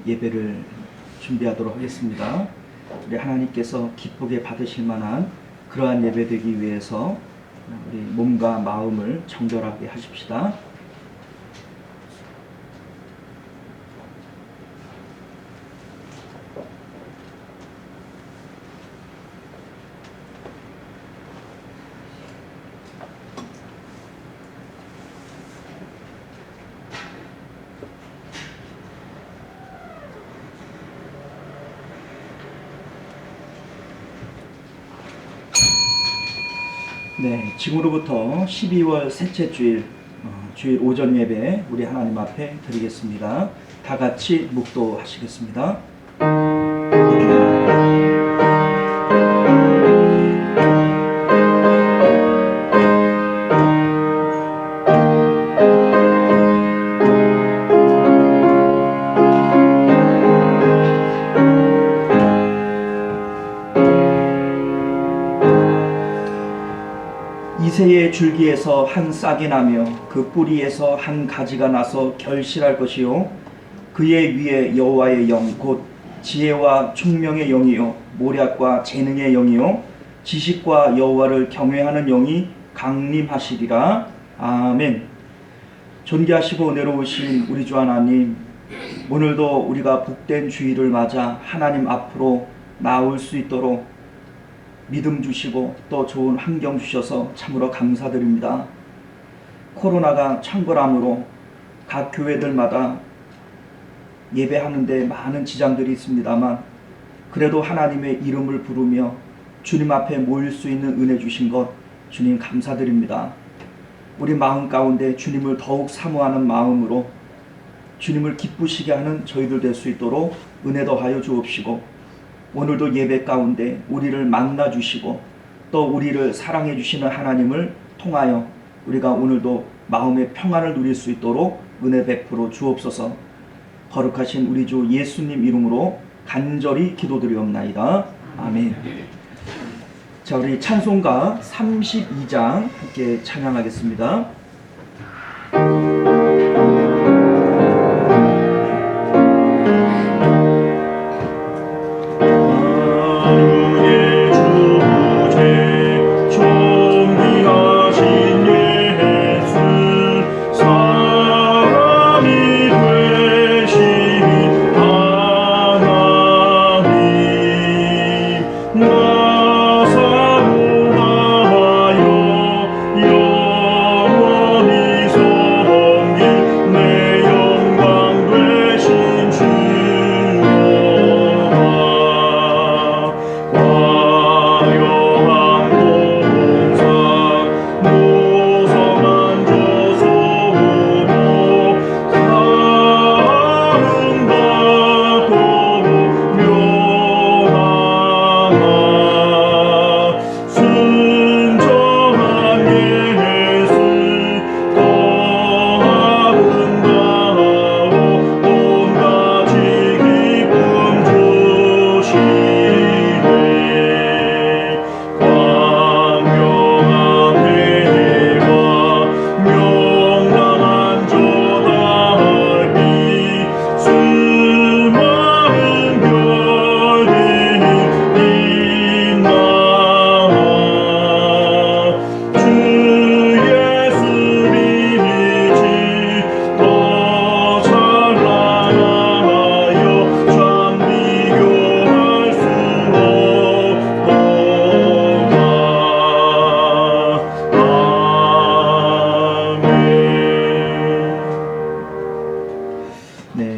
예배를 준비하도록 하겠습니다. 우리 하나님께서 기쁘게 받으실 만한 그러한 예배 되기 위해서 우리 몸과 마음을 정결하게 하십시다. 네, 지금으로부터 12월 셋째 주일, 주일 오전 예배 우리 하나님 앞에 드리겠습니다. 다 같이 묵도하시겠습니다. 이새의 줄기에서 한 싹이 나며 그 뿌리에서 한 가지가 나서 결실할 것이요 그의 위에 여호와의 영 곧 지혜와 총명의 영이요 모략과 재능의 영이요 지식과 여호와를 경외하는 영이 강림하시리라. 아멘. 존귀하시고 은혜로우신 우리 주 하나님, 오늘도 우리가 복된 주일을 맞아 하나님 앞으로 나올 수 있도록 믿음 주시고 또 좋은 환경 주셔서 참으로 감사드립니다. 코로나가 창궐함으로 각 교회들마다 예배하는데 많은 지장들이 있습니다만 그래도 하나님의 이름을 부르며 주님 앞에 모일 수 있는 은혜 주신 것 주님 감사드립니다. 우리 마음 가운데 주님을 더욱 사모하는 마음으로 주님을 기쁘시게 하는 저희들 될 수 있도록 은혜 더하여 주옵시고 오늘도 예배 가운데 우리를 만나 주시고 또 우리를 사랑해 주시는 하나님을 통하여 우리가 오늘도 마음의 평안을 누릴 수 있도록 은혜 베풀어 주옵소서. 거룩하신 우리 주 예수님 이름으로 간절히 기도드리옵나이다. 아멘. 자, 우리 찬송가 32장 함께 찬양하겠습니다.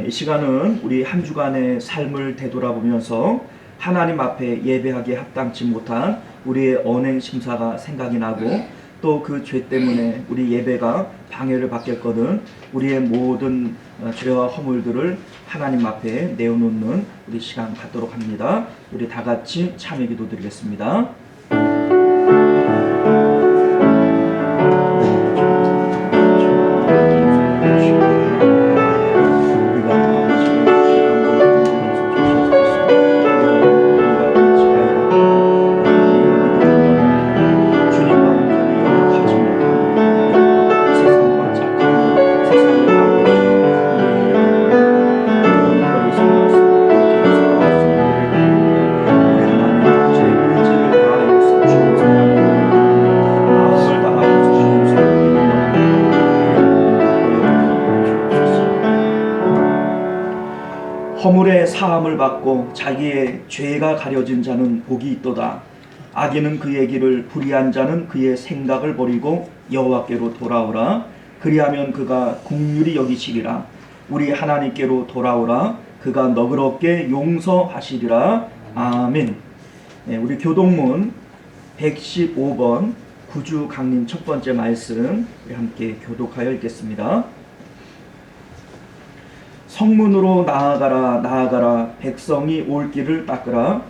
이 시간은 우리 한 주간의 삶을 되돌아보면서 하나님 앞에 예배하기에 합당치 못한 우리의 언행 심사가 생각이 나고 또 그 죄 때문에 우리 예배가 방해를 받겠거든 우리의 모든 죄와 허물들을 하나님 앞에 내어놓는 우리 시간 갖도록 합니다. 우리 다 같이 참여 기도 드리겠습니다. 세상과 착한 세상을 허물의 사함을 받고 자기의 죄가 가려진 자는 복이 있도다. 악인은 그의 길을, 불의한 자는 그의 생각을 버리고 여호와께로 돌아오라. 그리하면 그가 긍휼히 여기시리라. 우리 하나님께로 돌아오라. 그가 너그럽게 용서하시리라. 아멘. 네, 우리 교동문 115번 구주 강림 첫 번째 말씀 우리 함께 교독하여 읽겠습니다. 성문으로 나아가라, 나아가라. 백성이 올 길을 닦으라.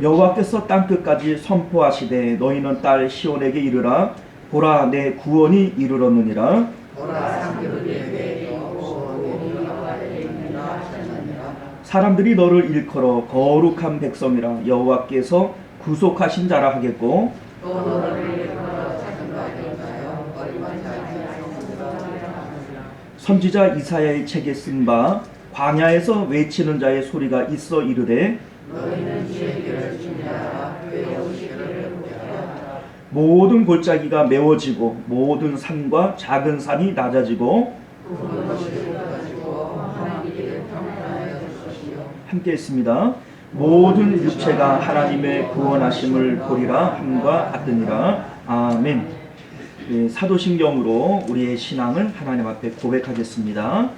여호와께서 땅끝까지 선포하시되 너희는 딸 시온에게 이르라. 보라, 내 구원이 이르렀느니라. 사람들이 너를 일컬어 거룩한 백성이라. 여호와께서 구속하신 자라 하겠고, 선지자 이사야의 책에 쓴 바 광야에서 외치는 자의 소리가 있어 이르되 모든 골짜기가 메워지고 모든 산과 작은 산이 낮아지고, 함께 했습니다. 모든 육체가 하나님의 구원하심을 보리라 함과 같으니라. 아멘. 네, 사도신경으로 우리의 신앙을 하나님 앞에 고백하겠습니다.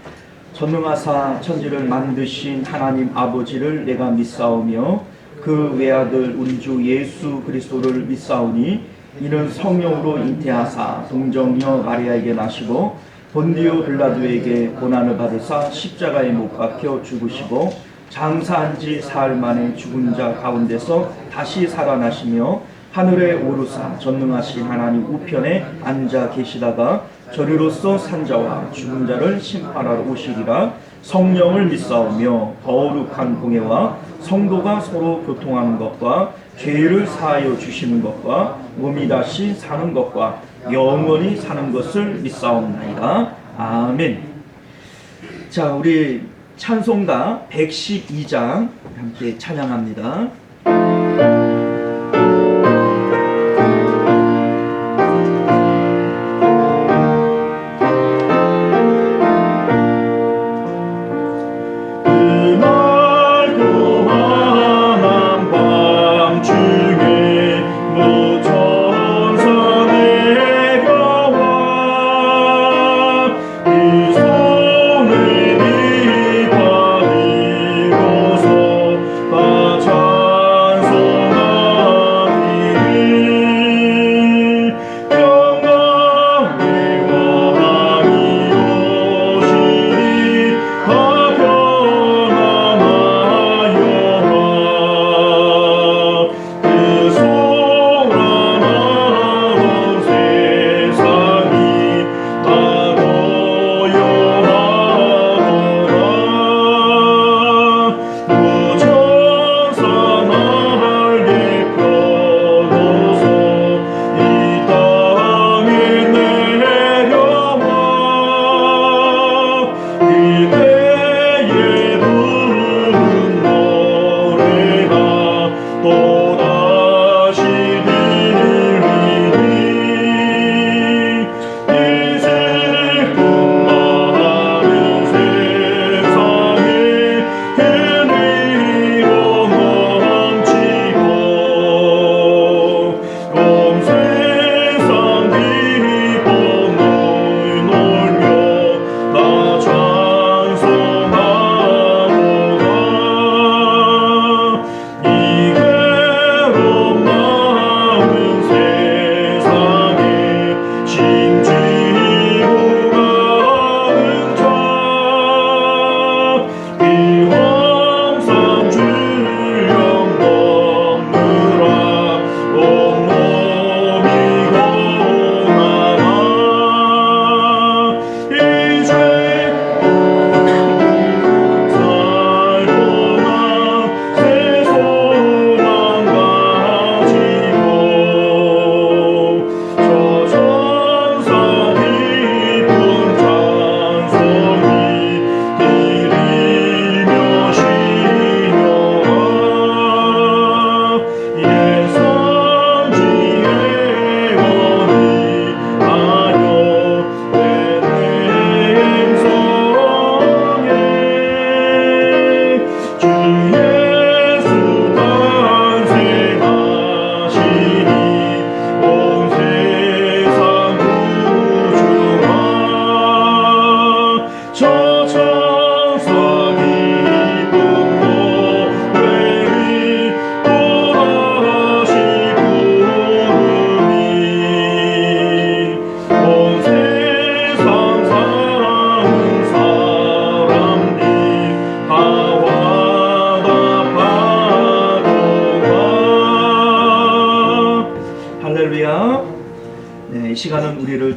전능하사 천지를 만드신 하나님 아버지를 내가 믿사오며 그 외아들 우리 주 예수 그리스도를 믿사오니 이는 성령으로 잉태하사 동정녀 마리아에게 나시고 본디오 빌라도에게 고난을 받으사 십자가에 못 박혀 죽으시고 장사한 지 사흘 만에 죽은 자 가운데서 다시 살아나시며 하늘에 오르사 전능하신 하나님 우편에 앉아 계시다가 저리로서 산자와 죽은 자를 심판하러 오시리라. 성령을 믿사오며 거룩한 공예와 성도가 서로 교통하는 것과 죄를 사하여 주시는 것과 몸이 다시 사는 것과 영원히 사는 것을 믿사옵나이다. 아멘. 자, 우리 찬송가 112장 함께 찬양합니다. 자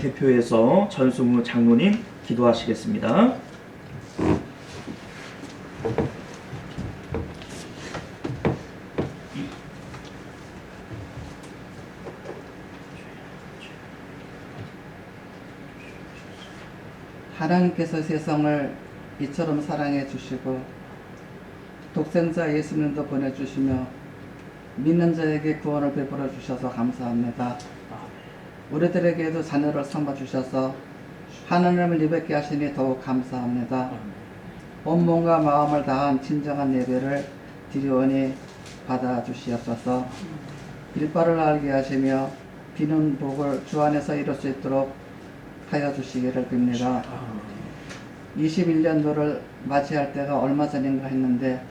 대표해서 전승우 장로님 기도하시겠습니다. 하나님께서 세상을 이처럼 사랑해 주시고 독생자 예수님도 보내주시며 믿는 자에게 구원을 베풀어 주셔서 감사합니다. 우리들에게도 자녀를 삼아 주셔서 하나님을 예배케 하시니 더욱 감사합니다. 온몸과 마음을 다한 진정한 예배를 드리오니 받아 주시옵소서. 일바를 알게 하시며 비는 복을 주 안에서 이룰 수 있도록 하여 주시기를 빕니다. 21년도를 맞이할 때가 얼마 전인가 했는데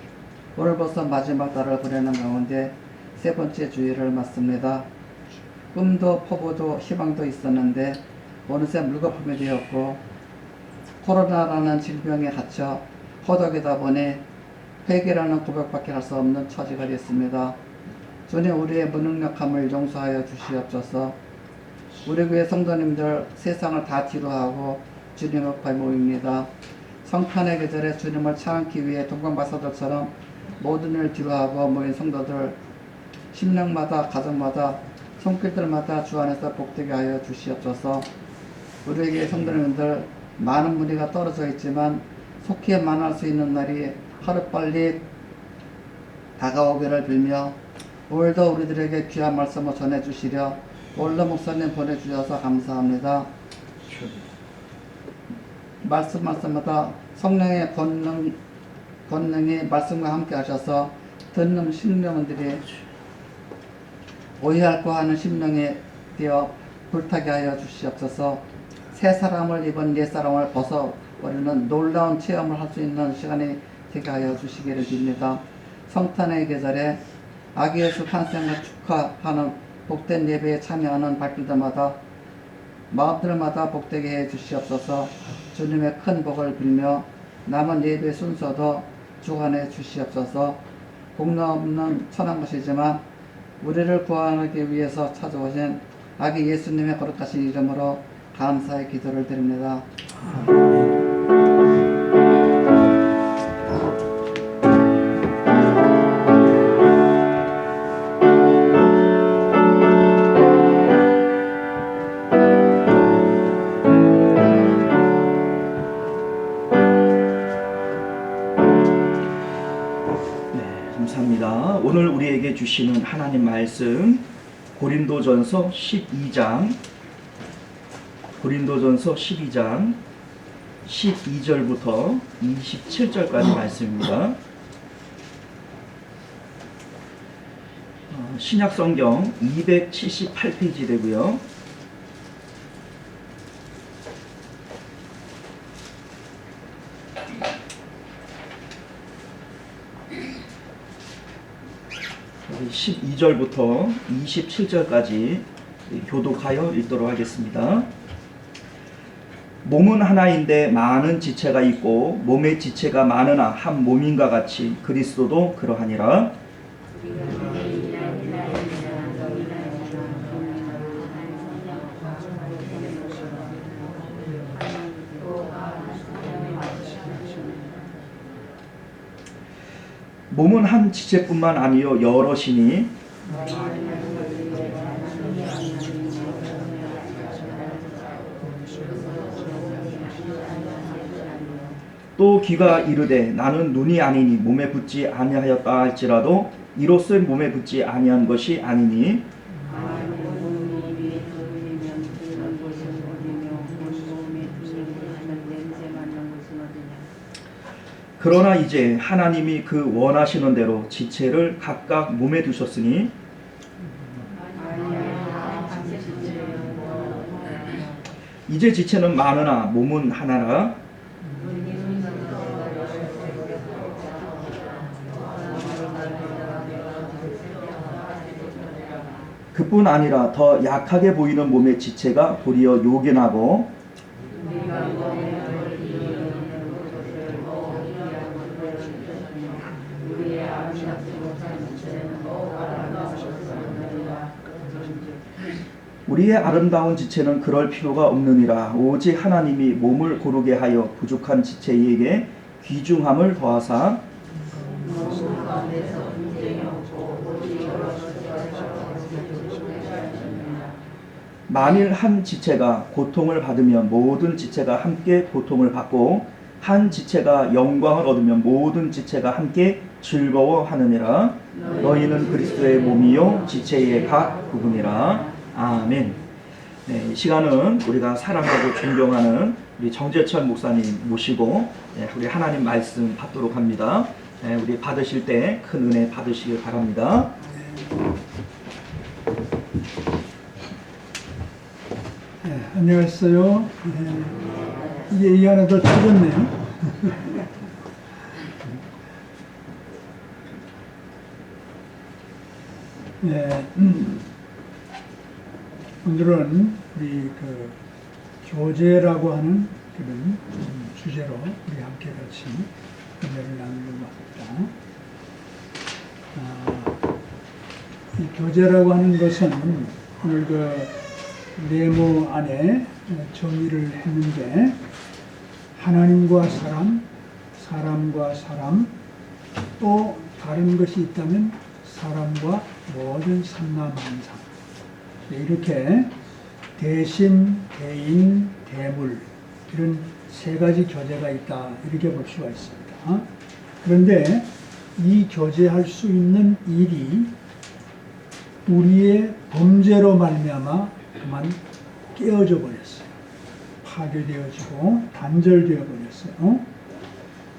오늘 벌써 마지막 달을 보내는 가운데 세 번째 주일을 맞습니다. 꿈도 포부도 희망도 있었는데 어느새 물거품이 되었고 코로나라는 질병에 갇혀 허덕이다 보니 회개라는 고백밖에 할 수 없는 처지가 됐습니다. 주님, 우리의 무능력함을 용서하여 주시옵소서. 우리 교회 성도님들 세상을 다 뒤로하고 주님 앞에 모입니다. 성탄의 계절에 주님을 찬양하기 위해 동방박사들처럼 모든 일 뒤로하고 모인 성도들 심령마다 가정마다 손길들마다 주 안에서 복되게 하여 주시옵소서. 우리에게 성도님들 많은 무리가 떨어져 있지만 속히 만날 수 있는 날이 하루빨리 다가오기를 빌며 오늘도 우리들에게 귀한 말씀을 전해주시려 올러 목사님 보내주셔서 감사합니다. 말씀마다 성령의 권능이 말씀과 함께 하셔서 듣는 심령들이 오해할까 하는 심령이 되어 불타게 하여 주시옵소서. 새 사람을 입은 옛 사람을 벗어버리는 놀라운 체험을 할 수 있는 시간이 되게 하여 주시기를 빕니다. 성탄의 계절에 아기 예수 탄생을 축하하는 복된 예배에 참여하는 발길들마다 마음들마다 복되게 해 주시옵소서. 주님의 큰 복을 빌며 남은 예배 순서도 주관해 주시옵소서. 공로 없는 천한 것이지만 우리를 구하기 위해서 찾아오신 아기 예수님의 거룩하신 이름으로 감사의 기도를 드립니다. 감사합니다. 오늘 우리에게 주시는 하나님 말씀 고린도전서 12장 12절부터 27절까지 말씀입니다. 신약성경 278페이지 되고요. 우리 12절부터 27절까지 교독하여 읽도록 하겠습니다. 몸은 하나인데 많은 지체가 있고 몸의 지체가 많으나 한 몸인가 같이 그리스도도 그러하니라. 몸은 한 지체뿐만 아니요 여럿이니 또 귀가 이르되 나는 눈이 아니니 몸에 붙지 아니하였다 할지라도 이로써 몸에 붙지 아니한 것이 아니니 그러나 이제 하나님이 그 원하시는 대로 지체를 각각 몸에 두셨으니 이제 지체는 많으나 몸은 하나라. 그뿐 아니라 더 약하게 보이는 몸의 지체가 도리어 요긴하고 우리의 아름다운 지체는 그럴 필요가 없느니라. 오직 하나님이 몸을 고르게 하여 부족한 지체에게 귀중함을 더하사 만일 한 지체가 고통을 받으면 모든 지체가 함께 고통을 받고 한 지체가 영광을 얻으면 모든 지체가 함께 즐거워하느니라. 너희는 그리스도의 몸이요 지체의 각 부분이라. 아멘. 네, 이 시간은 우리가 사랑하고 존경하는 우리 정재철 목사님 모시고 우리 하나님 말씀 받도록 합니다. 우리 받으실 때 큰 은혜 받으시길 바랍니다. 네, 안녕하세요. 이게 이 안에 더 쳐졌네요. 네, 오늘은 우리 그 교제라고 하는 그런 주제로 우리 함께 같이 은혜를 나누려고 합니다. 이 교제라고 하는 것은 오늘 그 네모 안에 정의를 했는데 하나님과 사람, 사람과 사람, 또 다른 것이 있다면 사람과 모든 삼라만상, 이렇게 대신, 대인, 대물, 이런 세 가지 교제가 있다, 이렇게 볼 수가 있습니다. 그런데 이 교제할 수 있는 일이 우리의 범죄로 말미암아 그만 깨어져 버렸어요. 파괴되어지고 단절되어 버렸어요.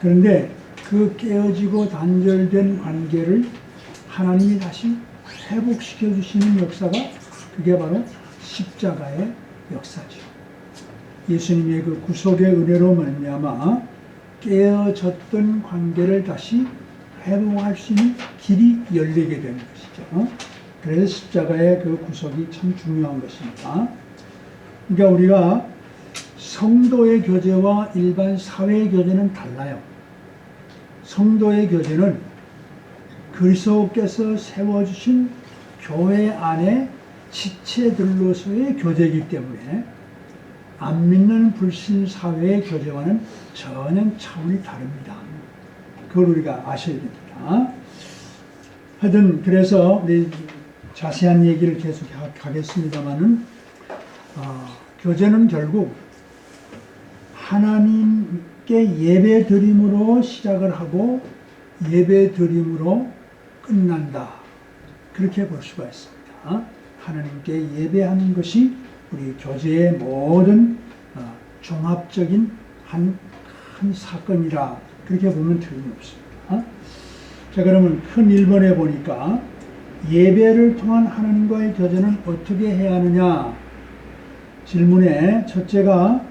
그런데 그 깨어지고 단절된 관계를 하나님이 다시 회복시켜 주시는 역사가 그게 바로 십자가의 역사죠. 예수님의 그 구속의 은혜로 말미암아 깨어졌던 관계를 다시 회복할 수 있는 길이 열리게 되는 것이죠. 그래서 십자가의 그 구속이 참 중요한 것입니다. 그러니까 우리가 성도의 교제와 일반 사회의 교제는 달라요. 성도의 교제는 그리스도께서 세워주신 교회 안에 지체들로서의 교제이기 때문에 안 믿는 불신 사회의 교제와는 전혀 차원이 다릅니다. 그걸 우리가 아셔야 됩니다. 하여튼 그래서 우리 자세한 얘기를 계속 하겠습니다만은 교제는 결국 하나님께 예배 드림으로 시작을 하고 예배 드림으로 끝난다, 그렇게 볼 수가 있습니다. 하나님께 예배하는 것이 우리 교제의 모든 종합적인 한 사건이라, 그렇게 보면 틀림없습니다. 자, 그러면 큰 1번에 보니까 예배를 통한 하나님과의 교제는 어떻게 해야 하느냐 질문에 첫째가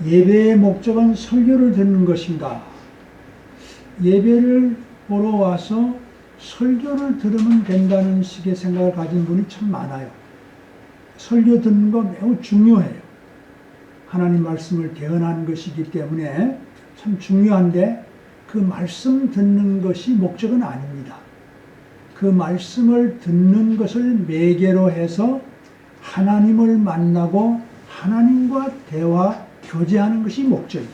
예배의 목적은 설교를 듣는 것인가? 예배를 보러 와서 설교를 들으면 된다는 식의 생각을 가진 분이 참 많아요. 설교 듣는 거 매우 중요해요. 하나님 말씀을 대언하는 것이기 때문에 참 중요한데 그 말씀 듣는 것이 목적은 아닙니다. 그 말씀을 듣는 것을 매개로 해서 하나님을 만나고 하나님과 대화, 교제하는 것이 목적이죠.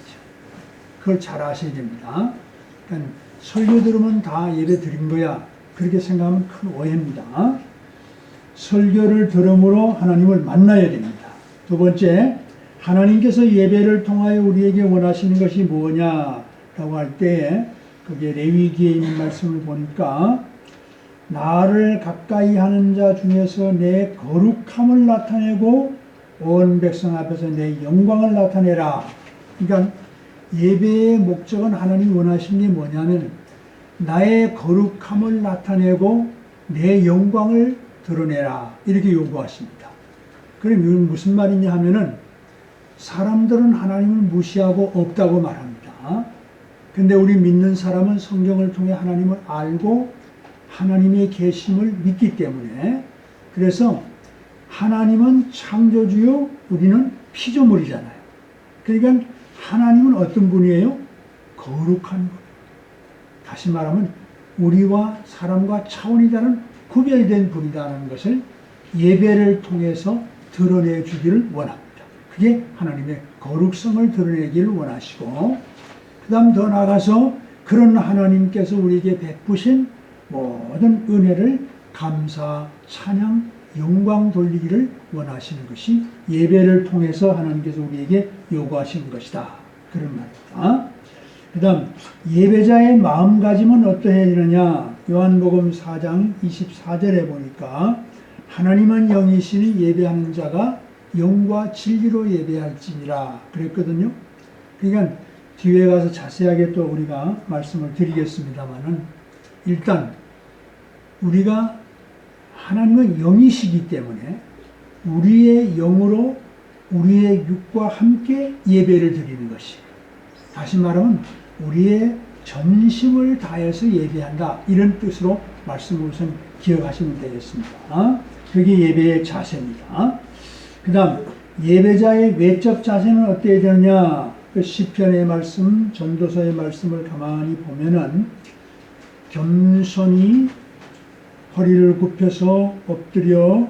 그걸 잘 아셔야 됩니다. 그러니까 설교 들으면 다 예배 드린 거야, 그렇게 생각하면 큰 오해입니다. 설교를 들음으로 하나님을 만나야 됩니다. 두 번째, 하나님께서 예배를 통하여 우리에게 원하시는 것이 뭐냐라고 할 때 그게 레위기에 있는 말씀을 보니까 나를 가까이 하는 자 중에서 내 거룩함을 나타내고 온 백성 앞에서 내 영광을 나타내라. 그러니까 예배의 목적은 하나님이 원하시는 게 뭐냐면 나의 거룩함을 나타내고 내 영광을 드러내라, 이렇게 요구하십니다. 그럼 이건 무슨 말이냐 하면은 사람들은 하나님을 무시하고 없다고 말합니다. 근데 우리 믿는 사람은 성경을 통해 하나님을 알고 하나님의 계심을 믿기 때문에, 그래서 하나님은 창조주요 우리는 피조물이잖아요. 그러니까 하나님은 어떤 분이에요? 거룩한 분. 다시 말하면 우리와 사람과 차원이 다른 구별된 분이라는 것을 예배를 통해서 드러내 주기를 원합니다. 그게 하나님의 거룩성을 드러내기를 원하시고, 그 다음 더 나아가서 그런 하나님께서 우리에게 베푸신 모든 은혜를 감사, 찬양, 영광 돌리기를 원하시는 것이 예배를 통해서 하나님께서 우리에게 요구하시는 것이다. 그런 말입니다. 그 다음 예배자의 마음가짐은 어떠해야 되느냐. 요한복음 4장 24절에 보니까 하나님은 영이시니 예배하는 자가 영과 진리로 예배할지니라 그랬거든요. 그러니까 뒤에 가서 자세하게 또 우리가 말씀을 드리겠습니다만은, 일단 우리가 하나님은 영이시기 때문에 우리의 영으로 우리의 육과 함께 예배를 드리는 것이, 다시 말하면 우리의 전심을 다해서 예배한다, 이런 뜻으로 말씀을 우선 기억하시면 되겠습니다. 그게 예배의 자세입니다. 그 다음 예배자의 외적 자세는 어때야 되느냐. 그 시편의 말씀, 전도서의 말씀을 가만히 보면은 겸손히 허리를 굽혀서 엎드려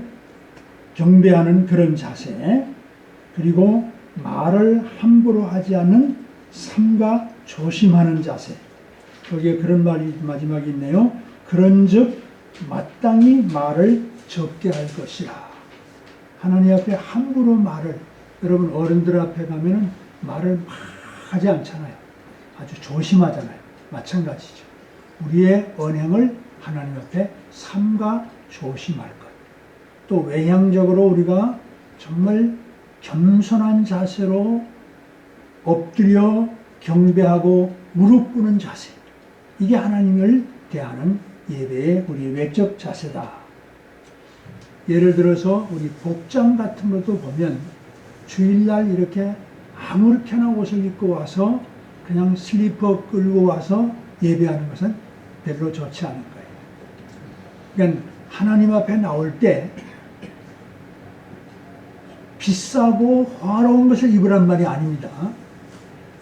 경배하는 그런 자세, 그리고 말을 함부로 하지 않는 삼가 조심하는 자세. 거기에 그런 말이 마지막에 있네요. 그런즉 마땅히 말을 적게 할 것이라. 하나님 앞에 함부로 말을, 여러분 어른들 앞에 가면은 말을 막 하지 않잖아요. 아주 조심하잖아요. 마찬가지죠. 우리의 언행을 하나님 앞에 삼가 조심할 것. 또 외향적으로 우리가 정말 겸손한 자세로 엎드려 경배하고 무릎 꿇는 자세. 이게 하나님을 대하는 예배의 우리 외적 자세다. 예를 들어서 우리 복장 같은 것도 보면 주일날 이렇게 아무렇게나 옷을 입고 와서 그냥 슬리퍼 끌고 와서 예배하는 것은 별로 좋지 않은 거예요. 그러니까 하나님 앞에 나올 때 비싸고 화려한 것을 입으란 말이 아닙니다.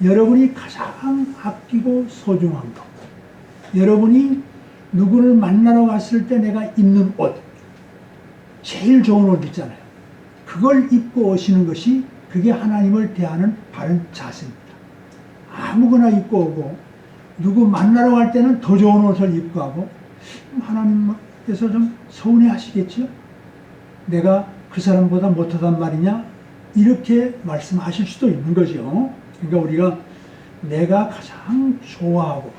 여러분이 가장 아끼고 소중한 것, 여러분이 누구를 만나러 갔을 때 내가 입는 옷, 제일 좋은 옷 있잖아요. 그걸 입고 오시는 것이, 그게 하나님을 대하는 바른 자세입니다. 아무거나 입고 오고 누구 만나러 갈 때는 더 좋은 옷을 입고 하고, 하나님께서 좀 서운해 하시겠죠? 내가 그 사람보다 못하단 말이냐? 이렇게 말씀하실 수도 있는 거죠. 그러니까 우리가 내가 가장 좋아하고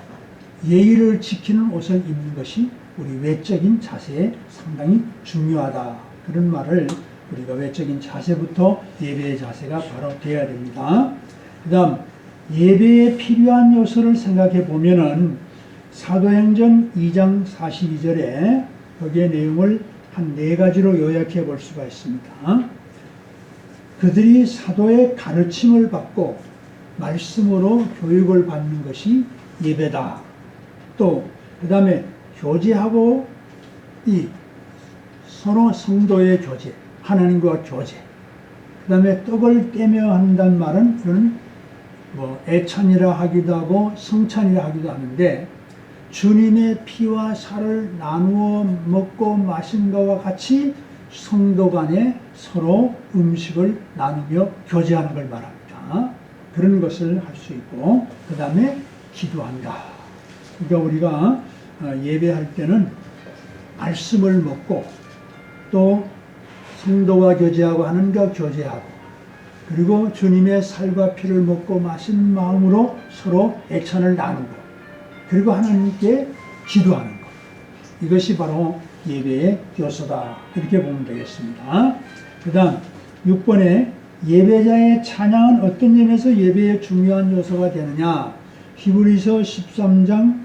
예의를 지키는 옷을 입는 것이 우리 외적인 자세에 상당히 중요하다. 그런 말을 우리가 외적인 자세부터 예배의 자세가 바로 되어야 됩니다. 그 다음 예배에 필요한 요소를 생각해 보면은 사도행전 2장 42절에 거기에 내용을 한 4가지로 요약해 볼 수가 있습니다. 그들이 사도의 가르침을 받고 말씀으로 교육을 받는 것이 예배다. 또 그 다음에 교제하고 이 서로 성도의 교제, 하나님과 교제. 그 다음에 떡을 떼며 한다는 말은 이런 애찬이라 하기도 하고 성찬이라 하기도 하는데, 주님의 피와 살을 나누어 먹고 마신 것과 같이 성도 간에 서로 음식을 나누며 교제하는 걸 말합니다. 그런 것을 할 수 있고, 그 다음에 기도한다. 그러니까 우리가 예배할 때는 말씀을 먹고 또 성도와 교제하고 하는가 교제하고, 그리고 주님의 살과 피를 먹고 마신 마음으로 서로 애찬을 나누고, 그리고 하나님께 기도하는 것. 이것이 바로 예배의 요소다. 이렇게 보면 되겠습니다. 그 다음 6번에 예배자의 찬양은 어떤 점에서 예배의 중요한 요소가 되느냐. 히브리서 13장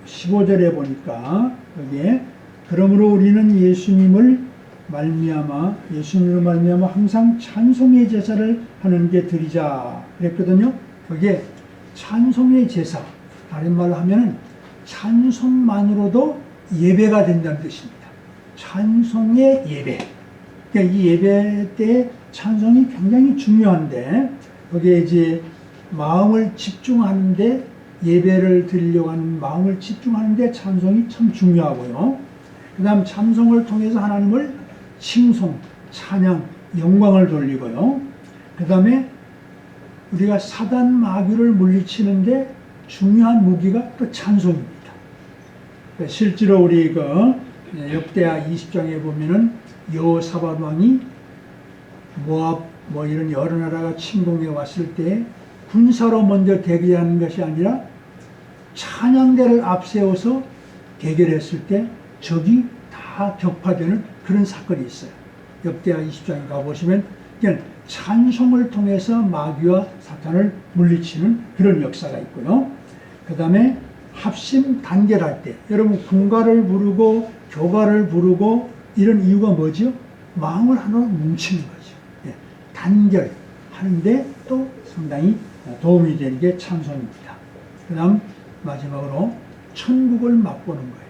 15절에 보니까 여기에 그러므로 우리는 예수님으로 말미암아 항상 찬송의 제사를 하나님께 드리자 그랬거든요. 그게 찬송의 제사, 다른 말로 하면은 찬송만으로도 예배가 된다는 뜻입니다. 찬송의 예배. 그러니까 이 예배 때 찬송이 굉장히 중요한데, 거기에 이제 마음을 집중하는데, 예배를 드리려고 하는 마음을 집중하는데 찬송이 참 중요하고요. 그 다음 찬송을 통해서 하나님을 칭송, 찬양, 영광을 돌리고요. 그 다음에 우리가 사단 마귀를 물리치는데 중요한 무기가 또 찬송입니다. 실제로 우리 역대하 20장에 보면은 여호사밧 왕이 모압 이런 여러 나라가 침공해 왔을 때 군사로 먼저 대기하는 것이 아니라 찬양대를 앞세워서 대결했을 때 적이 다 격파되는 그런 사건이 있어요. 역대하 20장에 가보시면 그냥 찬송을 통해서 마귀와 사탄을 물리치는 그런 역사가 있고요. 그 다음에 합심 단결할 때 여러분 군가를 부르고 교가를 부르고 이런 이유가 뭐죠? 마음을 하나로 뭉치는 거죠. 예, 단결하는데 또 상당히 도움이 되는 게 찬송입니다. 그 다음 마지막으로 천국을 맛보는 거예요.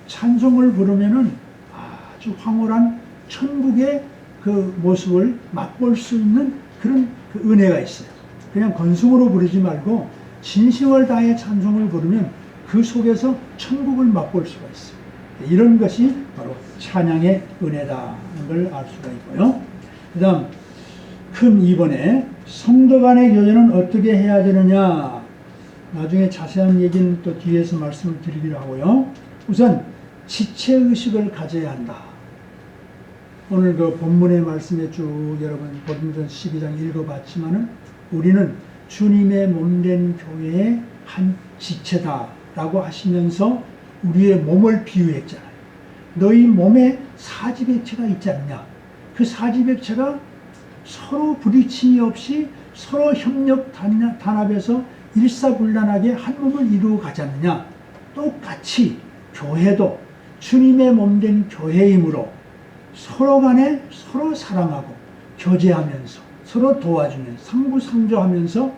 찬송을 부르면은 아주 황홀한 천국의 그 모습을 맛볼 수 있는 그런 그 은혜가 있어요. 그냥 건성으로 부르지 말고 진심을 다해 찬송을 부르면 그 속에서 천국을 맛볼 수가 있어요. 이런 것이 바로 찬양의 은혜다는 걸 알 수가 있고요. 그 다음 큰 2번에 성도 간의 교제는 어떻게 해야 되느냐, 나중에 자세한 얘기는 또 뒤에서 말씀을 드리기로 하고요. 우선 지체의식을 가져야 한다. 오늘 그 본문의 말씀에 쭉 여러분 고린도전서 12장 읽어봤지만은 우리는 주님의 몸된 교회의 한 지체다라고 하시면서 우리의 몸을 비유했잖아요. 너희 몸에 사지백체가 있지 않냐? 그 사지백체가 서로 부딪힘이 없이 서로 협력 단합해서 일사불란하게 한 몸을 이루어 가지 않느냐? 똑같이 교회도 주님의 몸된 교회이므로 서로 간에 서로 사랑하고 교제하면서 서로 도와주면서 상부상조하면서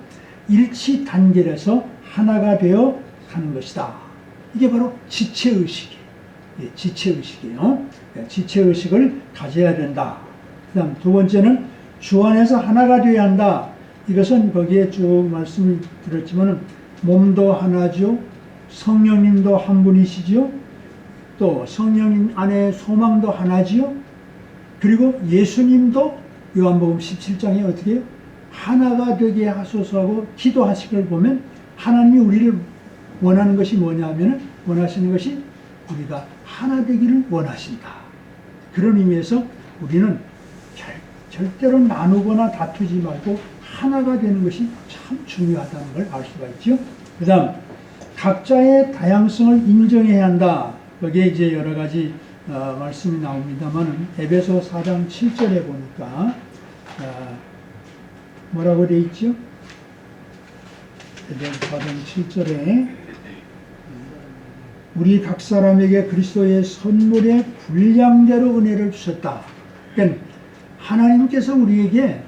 일치 단결해서 하나가 되어 가는 것이다. 이게 바로 지체의식이에요. 예, 지체의식이에요. 예, 지체의식을 가져야 된다. 그 다음 두 번째는 주 안에서 하나가 되어야 한다. 이것은 거기에 쭉 말씀을 드렸지만 몸도 하나죠. 성령님도 한 분이시죠. 또 성령 안에 소망도 하나지요. 그리고 예수님도 요한복음 17장에 어떻게 해요? 하나가 되게 하소서 하고 기도하시길 보면 하나님이 우리를 원하는 것이 뭐냐 하면 원하시는 것이 우리가 하나 되기를 원하신다. 그런 의미에서 우리는 절대로 나누거나 다투지 말고 하나가 되는 것이 참 중요하다는 걸 알 수가 있죠. 그 다음 각자의 다양성을 인정해야 한다. 여기에 이제 여러 가지 말씀이 나옵니다만 에베소 4장 7절에 보니까 뭐라고 되어 있죠? 에베소 4장 7절에 우리 각 사람에게 그리스도의 선물의 분량대로 은혜를 주셨다. 그러니까 하나님께서 우리에게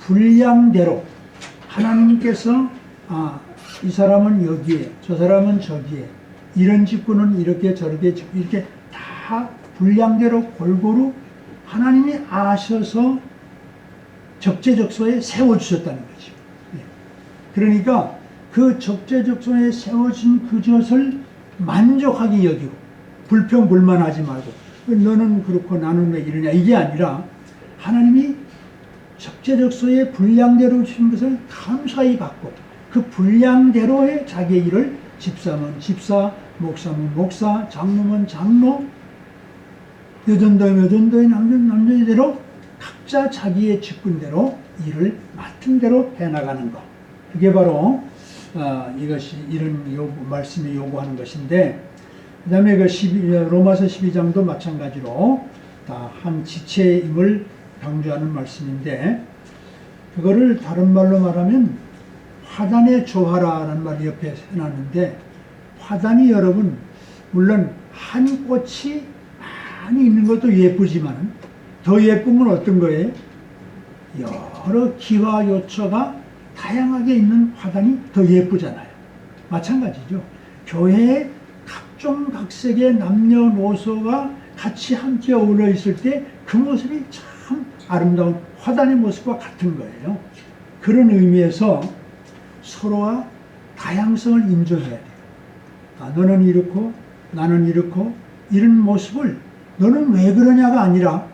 분량대로 하나님께서 이 사람은 여기에 저 사람은 저기에 이런 직분은 이렇게 저렇게 이렇게 다 분량대로 골고루 하나님이 아셔서 적재적소에 세워주셨다는 거죠. 그러니까 그 적재적소에 세워진 그것을 만족하게 여기고 불평불만하지 말고 너는 그렇고 나는 왜 이러냐 이게 아니라 하나님이 적재적소에 분량대로 주신 것을 감사히 받고 그 분량대로의 자기의 일을 집사면 집사, 목사면 목사, 장로면 장로, 여전도면 여전도의 남자대로 각자 자기의 직분대로 일을 맡은 대로 해나가는 것. 그게 바로 이것이 이런 말씀이 요구하는 것인데, 그 다음에 로마서 12장도 마찬가지로 다 한 지체임을 강조하는 말씀인데, 그거를 다른 말로 말하면 화단에 조화라는 말이 옆에 해놨는데, 화단이 여러분 물론 한 꽃이 많이 있는 것도 예쁘지만 더 예쁜 건 어떤 거예요? 여러 기와 요처가 다양하게 있는 화단이 더 예쁘잖아요. 마찬가지죠. 교회에 각종 각색의 남녀노소가 같이 함께 어울려 있을 때 그 모습이 참 아름다운 화단의 모습과 같은 거예요. 그런 의미에서 서로와 다양성을 인정해야 돼요. 너는 이렇고 나는 이렇고 이런 모습을 너는 왜 그러냐가 아니라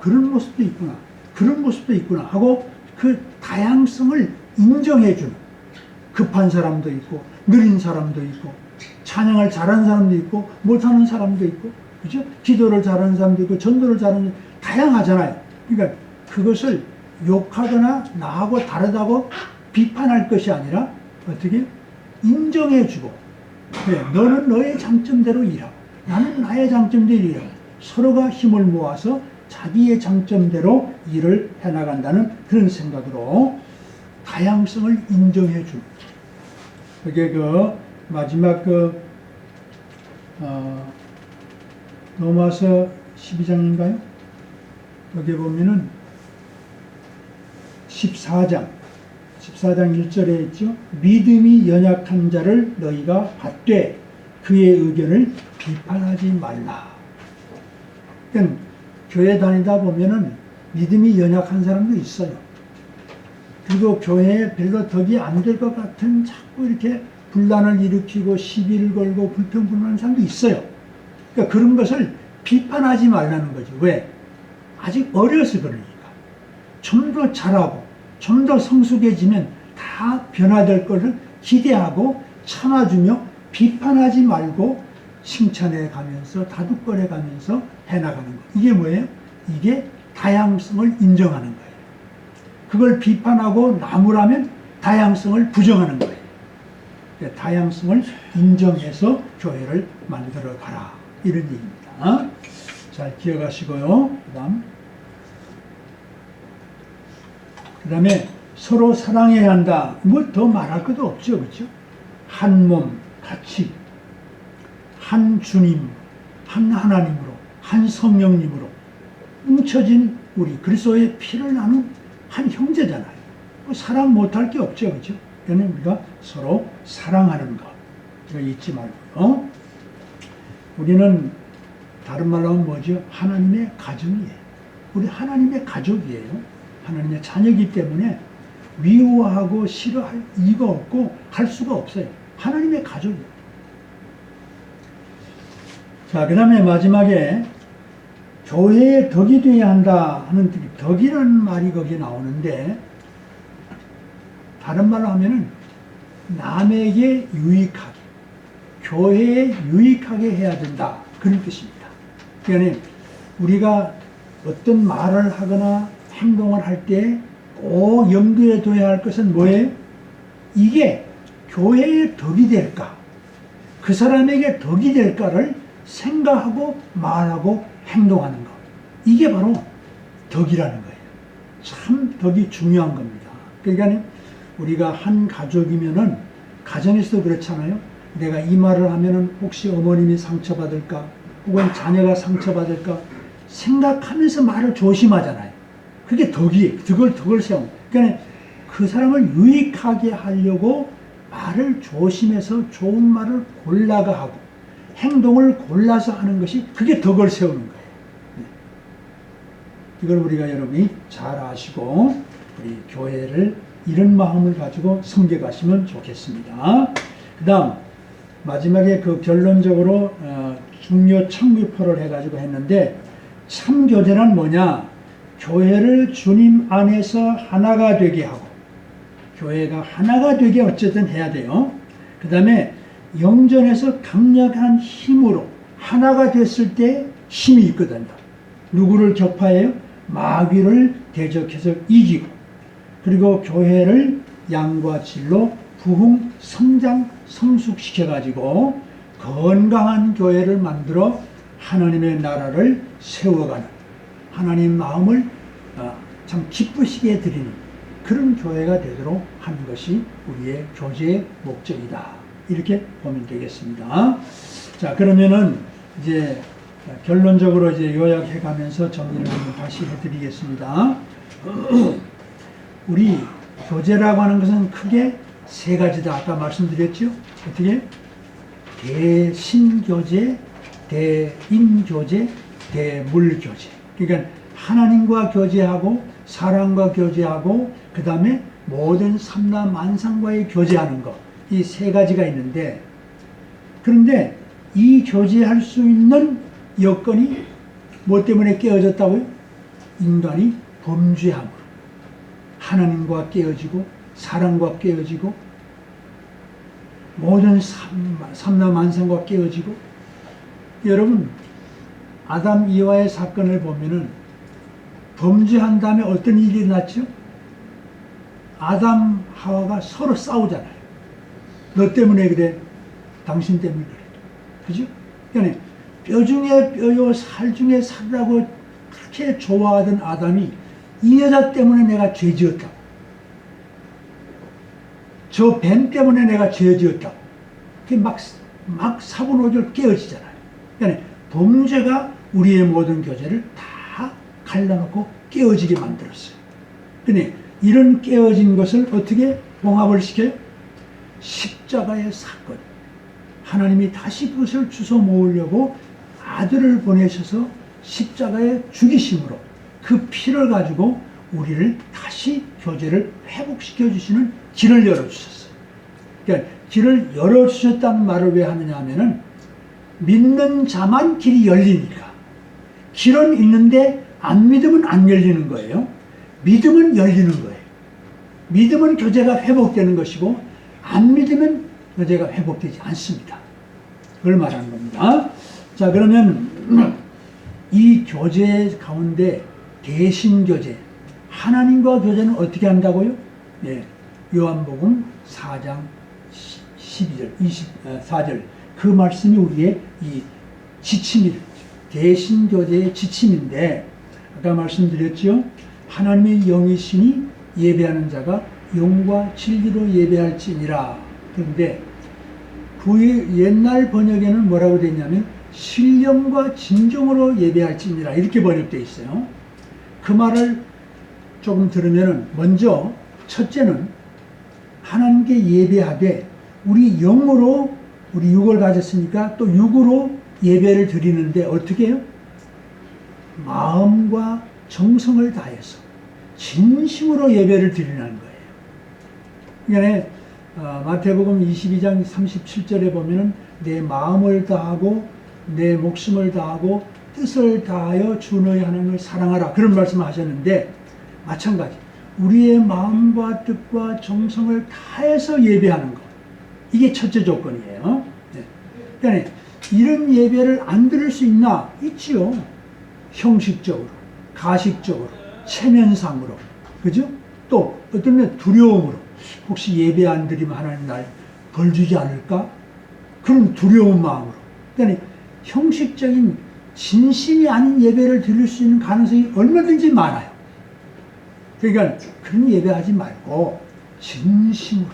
그런 모습도 있구나. 그런 모습도 있구나 하고 그 다양성을 인정해주는 급한 사람도 있고 느린 사람도 있고 찬양을 잘하는 사람도 있고 못하는 사람도 있고 그죠? 기도를 잘하는 사람도 있고 전도를 잘하는 사람도 다양하잖아요. 그러니까 그것을 욕하거나 나하고 다르다고 비판할 것이 아니라 어떻게 인정해주고 그래, 너는 너의 장점대로 일하고 나는 나의 장점대로 일하고 서로가 힘을 모아서 자기의 장점대로 일을 해나간다는 그런 생각으로 다양성을 인정해주는 그게 그 마지막 로마서 12장인가요? 여기 보면은 14장 1절에 있죠. 믿음이 연약한 자를 너희가 받되 그의 의견을 비판하지 말라. 그러니까 교회 다니다 보면은 믿음이 연약한 사람도 있어요. 그리고 교회에 별로 덕이 안 될 것 같은 자꾸 이렇게 분란을 일으키고 시비를 걸고 불평불만하는 사람도 있어요. 그러니까 그런 것을 비판하지 말라는 거죠. 왜? 아직 어려서 그러니까. 좀 더 잘하고 좀 더 성숙해지면 다 변화될 것을 기대하고 참아주며 비판하지 말고 칭찬해 가면서 다독거려 가면서 해나가는 거. 이게 뭐예요? 이게 다양성을 인정하는 거예요. 그걸 비판하고 나무라면 다양성을 부정하는 거예요. 다양성을 인정해서 교회를 만들어 가라. 이런 얘기입니다. 잘 기억하시고요. 그 다음에 서로 사랑해야 한다. 뭐 더 말할 것도 없죠. 그렇죠? 한 몸, 같이 한 주님, 한 하나님으로, 한 성령님으로 뭉쳐진 우리 그리스도의 피를 나눈 한 형제잖아요. 뭐 사랑 못할 게 없죠. 그렇죠? 그러니 우리가 서로 사랑하는 것 이거 잊지 말고요. 우리는 다른 말로 하면 뭐죠? 하나님의 가정이에요. 우리 하나님의 가족이에요. 하나님의 자녀이기 때문에 미워하고 싫어할 이유가 없고 할 수가 없어요. 하나님의 가족이에요. 자, 그 다음에 마지막에 교회의 덕이 되어야 한다 하는 덕이라는 말이 거기에 나오는데 다른 말로 하면은 남에게 유익하게 교회에 유익하게 해야 된다 그런 뜻입니다. 그러니까 우리가 어떤 말을 하거나 행동을 할 때 꼭 염두에 둬야 할 것은 뭐예요? 이게 교회의 덕이 될까? 그 사람에게 덕이 될까를 생각하고 말하고 행동하는 것. 이게 바로 덕이라는 거예요. 참 덕이 중요한 겁니다. 그러니까 우리가 한 가족이면은 가정에서도 그렇잖아요. 내가 이 말을 하면은 혹시 어머님이 상처받을까? 혹은 자녀가 상처받을까? 생각하면서 말을 조심하잖아요. 그게 덕이에요. 덕을 세우는. 그러니까 그 사람을 유익하게 하려고 말을 조심해서 좋은 말을 골라가 하고 행동을 골라서 하는 것이 그게 덕을 세우는 거예요. 이걸 우리가 여러분이 잘 아시고 우리 교회를 이런 마음을 가지고 섬겨가시면 좋겠습니다. 그 다음 마지막에 그 결론적으로 중요 청교포를 해가지고 했는데 참교제란 뭐냐? 교회를 주님 안에서 하나가 되게 하고 교회가 하나가 되게 어쨌든 해야 돼요. 그 다음에 영전에서 강력한 힘으로 하나가 됐을 때 힘이 있거든요. 누구를 격파해요? 마귀를 대적해서 이기고 그리고 교회를 양과 질로 부흥, 성장, 성숙시켜가지고 건강한 교회를 만들어 하나님의 나라를 세워가는 하나님 마음을 참 기쁘시게 드리는 그런 교회가 되도록 하는 것이 우리의 교제의 목적이다. 이렇게 보면 되겠습니다. 자, 그러면은 이제 결론적으로 이제 요약해 가면서 정리를 다시 해드리겠습니다. 우리 교제라고 하는 것은 크게 세 가지다. 아까 말씀드렸죠? 어떻게? 대신교제, 대인교제, 대물교제. 그러니까 하나님과 교제하고 사람과 교제하고 그 다음에 모든 삼라 만상과의 교제하는 것. 이 세 가지가 있는데 그런데 이 교제할 수 있는 여건이 뭐 때문에 깨어졌다고요? 인간이 범죄함으로 하나님과 깨어지고 사랑과 깨어지고 모든 삼라만상과 깨어지고. 여러분, 아담 이와의 사건을 보면은 범죄한 다음에 어떤 일이 일어났죠? 아담 하와가 서로 싸우잖아요. 너 때문에 그래, 당신 때문에 그래, 그죠? 그러니까 뼈 중에 뼈요 살 중에 살이라고 그렇게 좋아하던 아담이 이 여자 때문에 내가 죄 지었다고, 저 뱀 때문에 내가 죄 지었다고, 그게 막 사고노절 깨어지잖아요. 그러니까 범죄가 우리의 모든 교제를 다 갈라놓고 깨어지게 만들었어요. 근데 이런 깨어진 것을 어떻게 봉합을 시켜요? 십자가의 사건. 하나님이 다시 그것을 주워 모으려고 아들을 보내셔서 십자가에 죽이심으로 그 피를 가지고 우리를 다시 교제를 회복시켜 주시는 길을 열어주셨어요. 그러니까 길을 열어주셨다는 말을 왜 하느냐 하면은 믿는 자만 길이 열리니까. 길은 있는데 안 믿으면 안 열리는 거예요. 믿으면 열리는 거예요. 믿으면 교제가 회복되는 것이고 안 믿으면 교제가 회복되지 않습니다. 그걸 말하는 겁니다. 자, 그러면 이 교제 가운데 대신 교제, 하나님과 교제는 어떻게 한다고요? 네, 요한복음 4장 12절, 24절 그 말씀이 우리의 이 지침이 대신 교제의 지침인데, 아까 말씀드렸죠. 하나님의 영이시니 예배하는 자가 영과 진리로 예배할지니라. 그런데 그 옛날 번역에는 뭐라고 되냐면 신령과 진정으로 예배할지니라 이렇게 번역되어 있어요. 그 말을 조금 들으면 먼저 첫째는 하나님께 예배하되 우리 영으로, 우리 육을 가졌으니까 또 육으로 예배를 드리는데 어떻게 해요? 마음과 정성을 다해서 진심으로 예배를 드리는 거예요. 그러니까 마태복음 22장 37절에 보면은 내 마음을 다하고 내 목숨을 다하고 뜻을 다하여 주 너희 하나님을 사랑하라, 그런 말씀을 하셨는데, 마찬가지 우리의 마음과 뜻과 정성을 다해서 예배하는 것, 이게 첫째 조건이에요. 네. 그러니까 이런 예배를 안 드릴 수 있나? 있지요. 형식적으로, 가식적으로, 체면상으로, 그죠? 또 어떤 면 두려움으로, 혹시 예배 안 드리면 하나님 날 벌 주지 않을까? 그런 두려운 마음으로. 그러니까 형식적인 진심이 아닌 예배를 드릴 수 있는 가능성이 얼마든지 많아요. 그러니까 그런 예배하지 말고 진심으로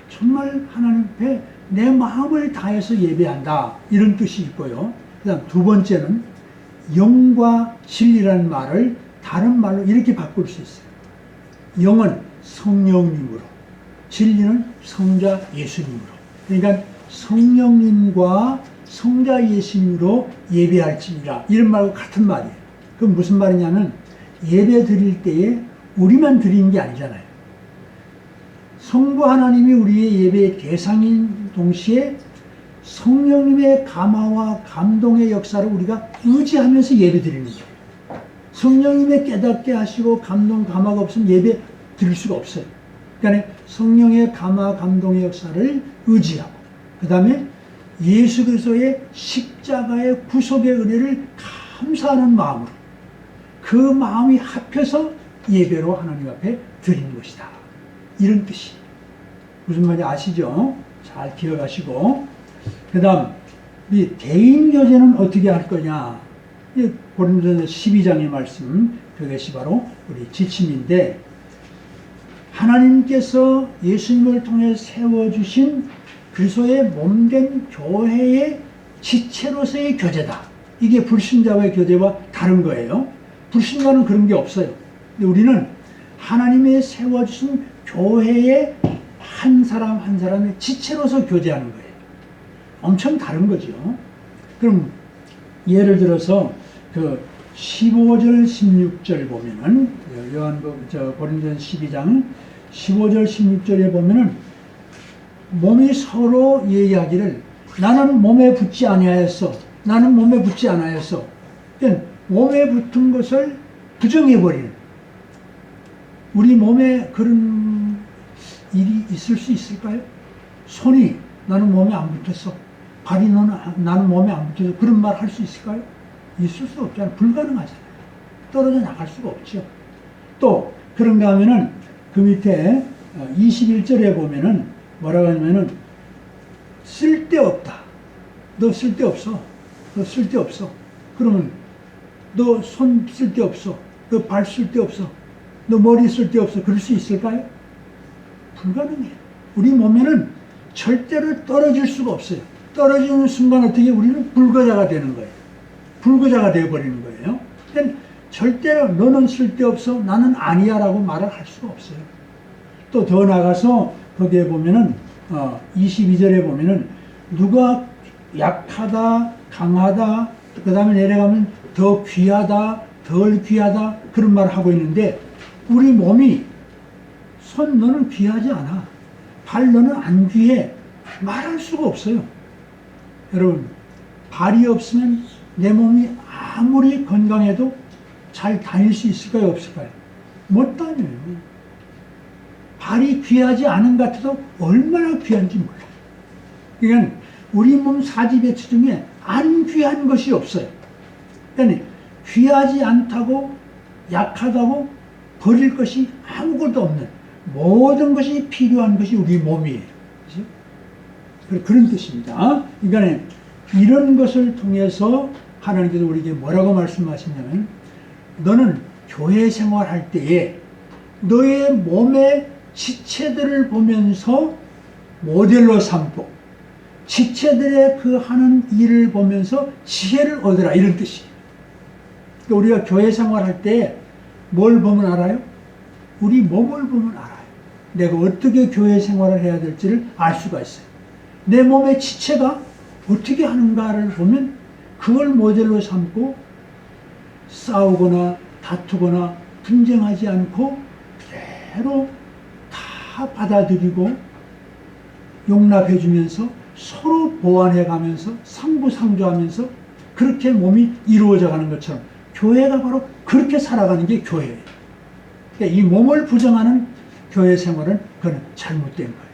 정말 하나님 앞에 내 마음을 다해서 예배한다, 이런 뜻이 있고요. 그 다음 두 번째는 영과 진리라는 말을 다른 말로 이렇게 바꿀 수 있어요. 영은 성령님으로, 진리는 성자 예수님으로. 그러니까 성령님과 성자 예수님으로 예배할지니라, 이런 말과 같은 말이에요. 그럼 무슨 말이냐면 예배 드릴 때에 우리만 드리는 게 아니잖아요. 성부 하나님이 우리의 예배의 대상인 동시에 성령님의 감화와 감동의 역사를 우리가 의지하면서 예배 드리는 거예요. 성령님의 깨닫게 하시고 감동, 감화가 없으면 예배 드릴 수가 없어요. 그러니까 성령의 감화, 감동의 역사를 의지하고, 그 다음에 예수 그리스도의 십자가의 구속의 은혜를 감사하는 마음으로, 그 마음이 합해서 예배로 하나님 앞에 드리는 것이다, 이런 뜻이. 무슨 말인지 아시죠? 잘 기억하시고. 그 다음 이 대인교제는 어떻게 할 거냐, 고린도전서 12장의 말씀, 그것이 바로 우리 지침인데, 하나님께서 예수님을 통해 세워주신 그리스도의 몸된 교회의 지체로서의 교제다. 이게 불신자와의 교제와 다른 거예요. 불신자는 그런 게 없어요. 근데 우리는 하나님의 세워주신 교회의 한 사람 한 사람의 지체로서 교제하는 거예요. 엄청 다른 거죠. 그럼 예를 들어서 그 15절 16절 보면은, 고린도전서 12장 15절 16절에 보면은 몸이 서로 얘기하기를 나는 몸에 붙지 아니하였어, 나는 몸에 붙지 않아였어. 그러니까 몸에 붙은 것을 부정해버리는, 우리 몸에 그런 일이 있을 수 있을까요? 손이 나는 몸에 안 붙었어, 발이 나는 몸에 안 붙어서, 그런 말 할 수 있을까요? 있을 수 없잖아요. 불가능하잖아요. 떨어져 나갈 수가 없죠. 또 그런가 하면은 그 밑에 21절에 보면은 뭐라고 하냐면은 쓸데없다. 너 쓸데없어. 너 쓸데없어. 그러면 너 손 쓸데없어. 너 발 쓸데없어. 너 머리 쓸데없어. 그럴 수 있을까요? 불가능해요. 우리 몸에는 절대로 떨어질 수가 없어요. 떨어지는 순간 어떻게 우리는 불거자가 되는 거예요. 불거자가 되어버리는 거예요. 그러니까 절대로 너는 쓸데없어, 나는 아니야 라고 말을 할 수가 없어요. 또 더 나가서 거기에 보면은 22절에 보면은 누가 약하다, 강하다, 그 다음에 내려가면 더 귀하다, 덜 귀하다, 그런 말을 하고 있는데, 우리 몸이 손 너는 귀하지 않아, 발 너는 안 귀해, 말할 수가 없어요. 여러분, 발이 없으면 내 몸이 아무리 건강해도 잘 다닐 수 있을까요, 없을까요? 못 다녀요. 발이 귀하지 않은 것 같아도 얼마나 귀한지 몰라요. 그러니까 우리 몸 사지배치 중에 안 귀한 것이 없어요. 그러니까 귀하지 않다고, 약하다고 버릴 것이 아무것도 없는, 모든 것이 필요한 것이 우리 몸이에요. 그렇죠? 그런 뜻입니다. 그러니까 이런 것을 통해서 하나님께서 우리에게 뭐라고 말씀하시냐면, 너는 교회 생활할 때에 너의 몸의 지체들을 보면서 모델로 삼고, 지체들의 그 하는 일을 보면서 지혜를 얻으라, 이런 뜻이에요. 그러니까 우리가 교회 생활할 때 뭘 보면 알아요? 우리 몸을 보면 알아요. 내가 어떻게 교회 생활을 해야 될지를 알 수가 있어요. 내 몸의 지체가 어떻게 하는가를 보면 그걸 모델로 삼고 싸우거나 다투거나 분쟁하지 않고 그대로 다 받아들이고 용납해주면서 서로 보완해가면서 상부상조하면서 그렇게 몸이 이루어져 가는 것처럼 교회가 바로 그렇게 살아가는 게 교회예요. 그러니까 이 몸을 부정하는 교회 생활은 그건 잘못된 거예요.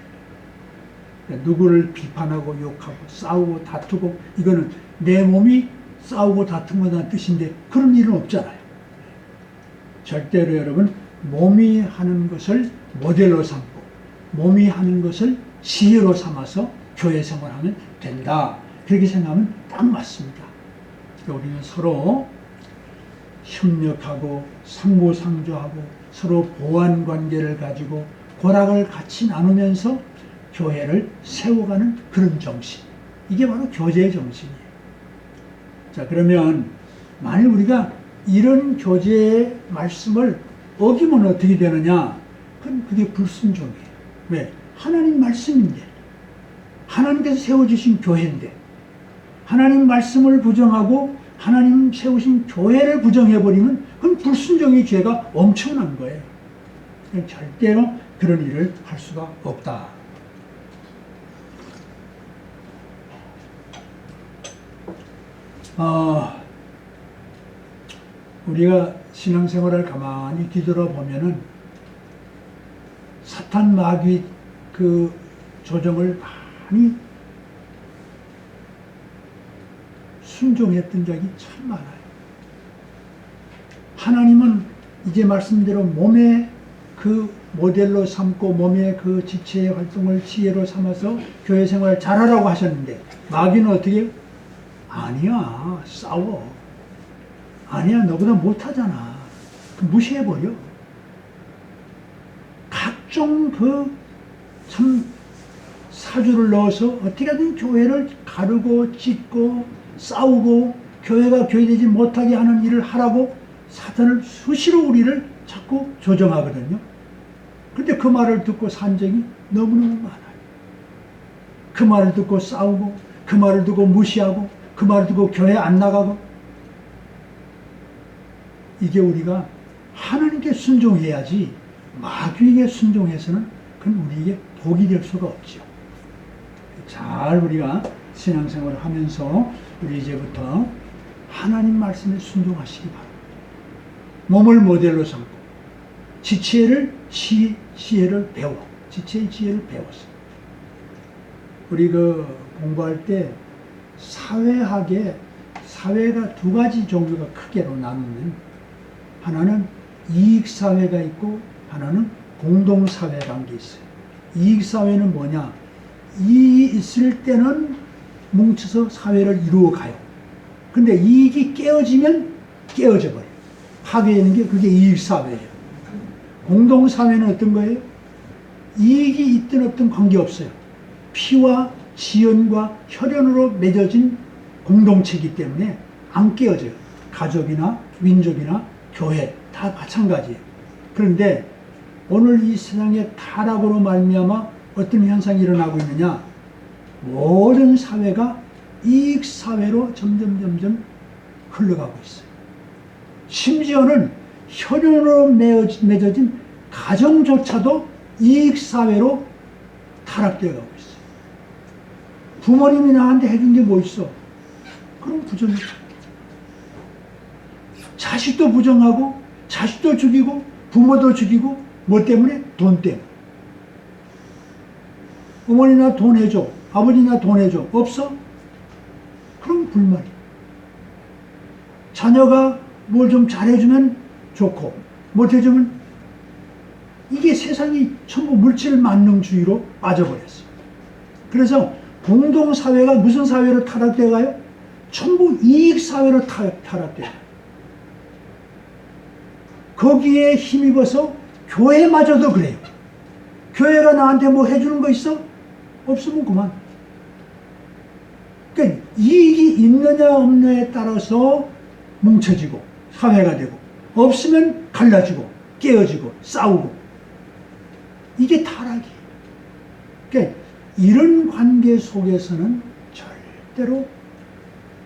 그러니까 누구를 비판하고 욕하고 싸우고 다투고, 이거는 내 몸이 싸우고 다투는다는 뜻인데 그런 일은 없잖아요. 절대로 여러분, 몸이 하는 것을 모델로 삼고 몸이 하는 것을 지혜로 삼아서 교회 생활하면 된다. 그렇게 생각하면 딱 맞습니다. 그러니까 우리는 서로 협력하고 상부상조하고 서로 보완 관계를 가지고 고락을 같이 나누면서 교회를 세워가는 그런 정신, 이게 바로 교제의 정신이에요. 자, 그러면 만일 우리가 이런 교제의 말씀을 어기면 어떻게 되느냐? 그건 그게 불순종이에요. 왜? 하나님 말씀인데, 하나님께서 세워주신 교회인데, 하나님 말씀을 부정하고 하나님 세우신 교회를 부정해버리면 그건 불순종의 죄가 엄청난 거예요. 절대로 그런 일을 할 수가 없다. 우리가 신앙생활을 가만히 뒤돌아보면은 사탄 마귀 그 조정을 많이 순종했던 적이 참 많아요. 하나님은 이제 말씀대로 몸의 그 모델로 삼고 몸의 그 지체의 활동을 지혜로 삼아서 교회 생활을 잘하라고 하셨는데, 마귀는 어떻게 해요? 아니야, 싸워. 아니야, 너보다 못하잖아. 무시해버려. 각종 참 사주를 넣어서 어떻게든 교회를 가르고 찢고 싸우고 교회가 교회되지 못하게 하는 일을 하라고 사탄을 수시로 우리를 자꾸 조정하거든요. 근데 그 말을 듣고 산 적이 너무너무 많아요. 그 말을 듣고 싸우고, 그 말을 듣고 무시하고, 그 말을 듣고 교회 안 나가고. 이게 우리가 하나님께 순종해야지 마귀에게 순종해서는 그건 우리에게 복이 될 수가 없죠. 잘 우리가 신앙생활을 하면서 우리 이제부터 하나님 말씀에 순종하시기 바랍니다. 몸을 모델로 삼고 지혜를 지혜를 배워. 지혜의 지혜를 배웠어. 우리 그 공부할 때 사회가 두 가지 종류가 크게로 나누면 하나는 이익사회가 있고 하나는 공동사회라는 게 있어요. 이익사회는 뭐냐? 이익이 있을 때는 뭉쳐서 사회를 이루어가요. 근데 이익이 깨어지면 깨어져 버려요. 파괴되는 게 그게 이익사회예요. 공동사회는 어떤 거예요? 이익이 있든 없든 관계없어요. 피와 지연과 혈연으로 맺어진 공동체이기 때문에 안 깨어져요. 가족이나 민족이나 교회 다 마찬가지예요. 그런데 오늘 이 세상에 타락으로 말미암아 어떤 현상이 일어나고 있느냐? 모든 사회가 이익사회로 점점 흘러가고 있어요. 심지어는 혈연으로 맺어진 가정조차도 이익사회로 타락되어 가고 있어요. 부모님이 나한테 해준 게 뭐 있어? 그럼 부정해. 자식도 부정하고 자식도 죽이고 부모도 죽이고 뭐 때문에? 돈 때문에. 어머니 나 돈 해줘. 아버지 나 돈 해줘. 없어? 그럼 불만이. 자녀가 뭘 좀 잘해주면 좋고 못해주면 이게 세상이 전부 물질 만능주의로 빠져버렸어요. 그래서 공동사회가 무슨 사회로 타락되어 가요? 전부 이익사회로 타락돼요. 거기에 힘입어서 교회마저도 그래요. 교회가 나한테 뭐 해주는 거 있어? 없으면 그만. 그러니까 이익이 있느냐 없느냐에 따라서 뭉쳐지고 사회가 되고 없으면 갈라지고 깨어지고 싸우고 이게 타락이에요. 그러니까 이런 관계 속에서는 절대로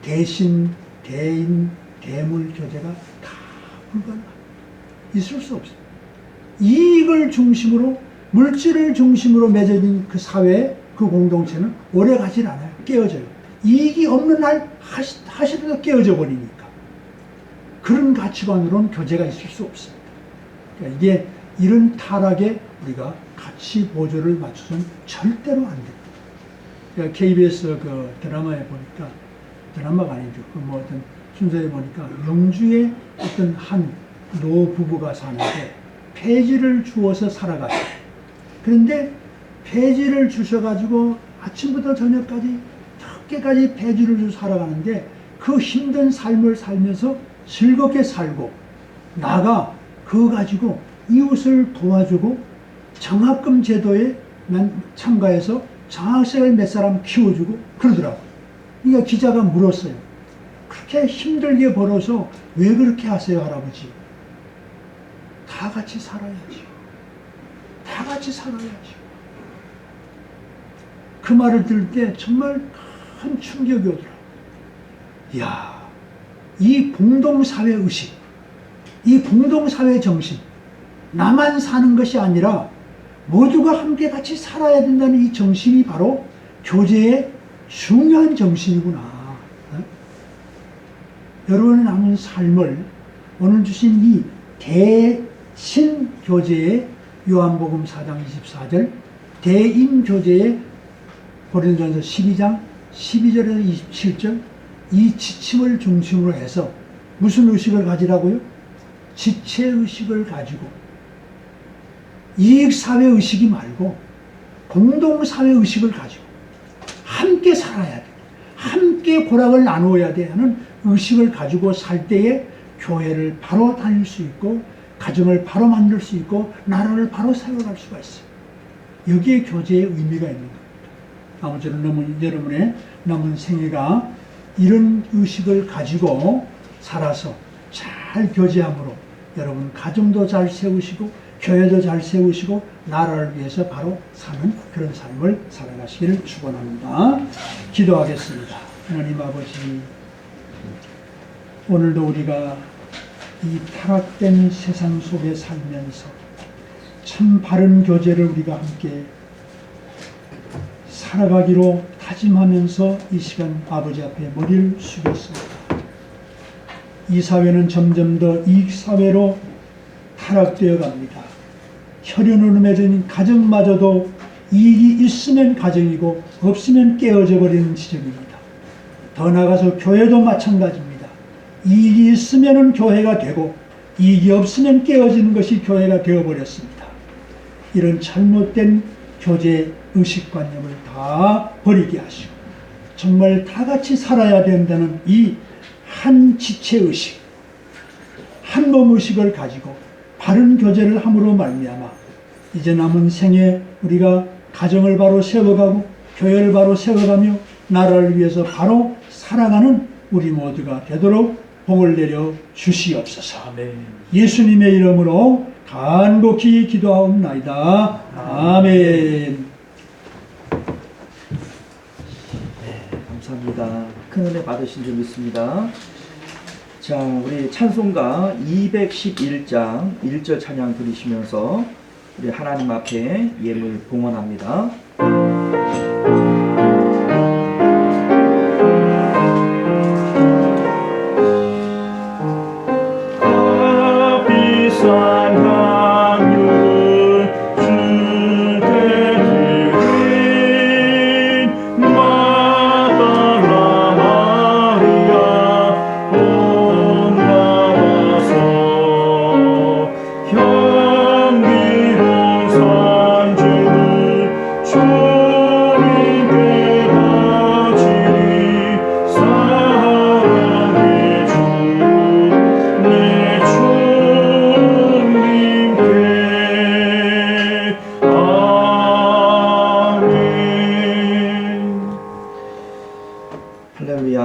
대신, 대인, 대물 교제가 다 불가능합니다. 있을 수 없어요. 이익을 중심으로 물질을 중심으로 맺어진 그 사회, 그 공동체는 오래 가질 않아요. 깨어져요. 이익이 없는 날 하시더라도 깨어져 버리니까. 그런 가치관으로는 교제가 있을 수 없습니다. 그러니까 이게 이런 타락에 우리가 가치 보조를 맞춰서는 절대로 안 됩니다. 그러니까 KBS 그 드라마에 보니까, 드라마가 아니죠. 그 뭐 어떤 순서에 보니까 영주에 어떤 한 노부부가 사는데 폐지를 주어서 살아갔어요. 그런데 폐지를 주셔가지고 아침부터 저녁까지 늦게까지 폐지를 주고 살아가는데 그 힘든 삶을 살면서 즐겁게 살고 나가 그거 가지고 이웃을 도와주고 장학금 제도에 참가해서 장학생을 몇 사람 키워주고 그러더라고요. 그러니까 기자가 물었어요. 그렇게 힘들게 벌어서 왜 그렇게 하세요, 할아버지? 다 같이 살아야지. 다 같이 살아야지. 그 말을 들을 때 정말 큰 충격이 오더라고요. 이야, 이 공동사회 의식, 이 공동사회 정신, 나만 사는 것이 아니라 모두가 함께 같이 살아야 된다는 이 정신이 바로 교제의 중요한 정신이구나. 여러분의 남은 삶을 오늘 주신 이 대신교제의 요한복음 4장 24절, 대인교제의 고린도전서 12장 12절에서 27절, 이 지침을 중심으로 해서 무슨 의식을 가지라고요? 지체의식을 가지고 이익사회 의식이 말고 공동사회 의식을 가지고 함께 살아야 돼. 함께 고락을 나누어야 돼 하는 의식을 가지고 살 때에 교회를 바로 다닐 수 있고 가정을 바로 만들 수 있고 나라를 바로 세워갈 수가 있어요. 여기에 교제의 의미가 있는 겁니다. 아무쪼록 여러분의 남은 생애가 이런 의식을 가지고 살아서 잘 교제함으로 여러분 가정도 잘 세우시고 교회도 잘 세우시고 나라를 위해서 바로 사는 그런 삶을 살아가시기를 축원합니다. 기도하겠습니다. 하나님 아버지, 오늘도 우리가 이 타락된 세상 속에 살면서 참 바른 교제를 우리가 함께 살아가기로 다짐하면서 이 시간 아버지 앞에 머리를 숙였습니다. 이 사회는 점점 더 이익사회로 타락되어 갑니다. 혈연으로 맺은 가정마저도 이익이 있으면 가정이고 없으면 깨어져 버리는 지점입니다. 더 나아가서 교회도 마찬가지입니다. 이익이 있으면 교회가 되고 이익이 없으면 깨어지는 것이 교회가 되어버렸습니다. 이런 잘못된 교제 의식관념을 다 버리게 하시고 정말 다 같이 살아야 된다는 이 한 지체의식, 한 몸의식을 가지고 바른 교제를 함으로 말미암아 이제 남은 생에 우리가 가정을 바로 세워가고 교회를 바로 세워가며 나라를 위해서 바로 살아가는 우리 모두가 되도록 복을 내려 주시옵소서. 아멘. 예수님의 이름으로 간곡히 기도하옵나이다. 아멘. 감사합니다. 큰 은혜 받으신 줄 믿습니다. 자, 우리 찬송가 211장 1절 찬양 드리시면서 우리 하나님 앞에 예물 봉헌합니다. 비싼 강물 주께 드린 마달라 마리아 온 나와서 향기로운 산주를 주님께 바치리 사랑의 주 내 주님께 아멘. 할렐루야.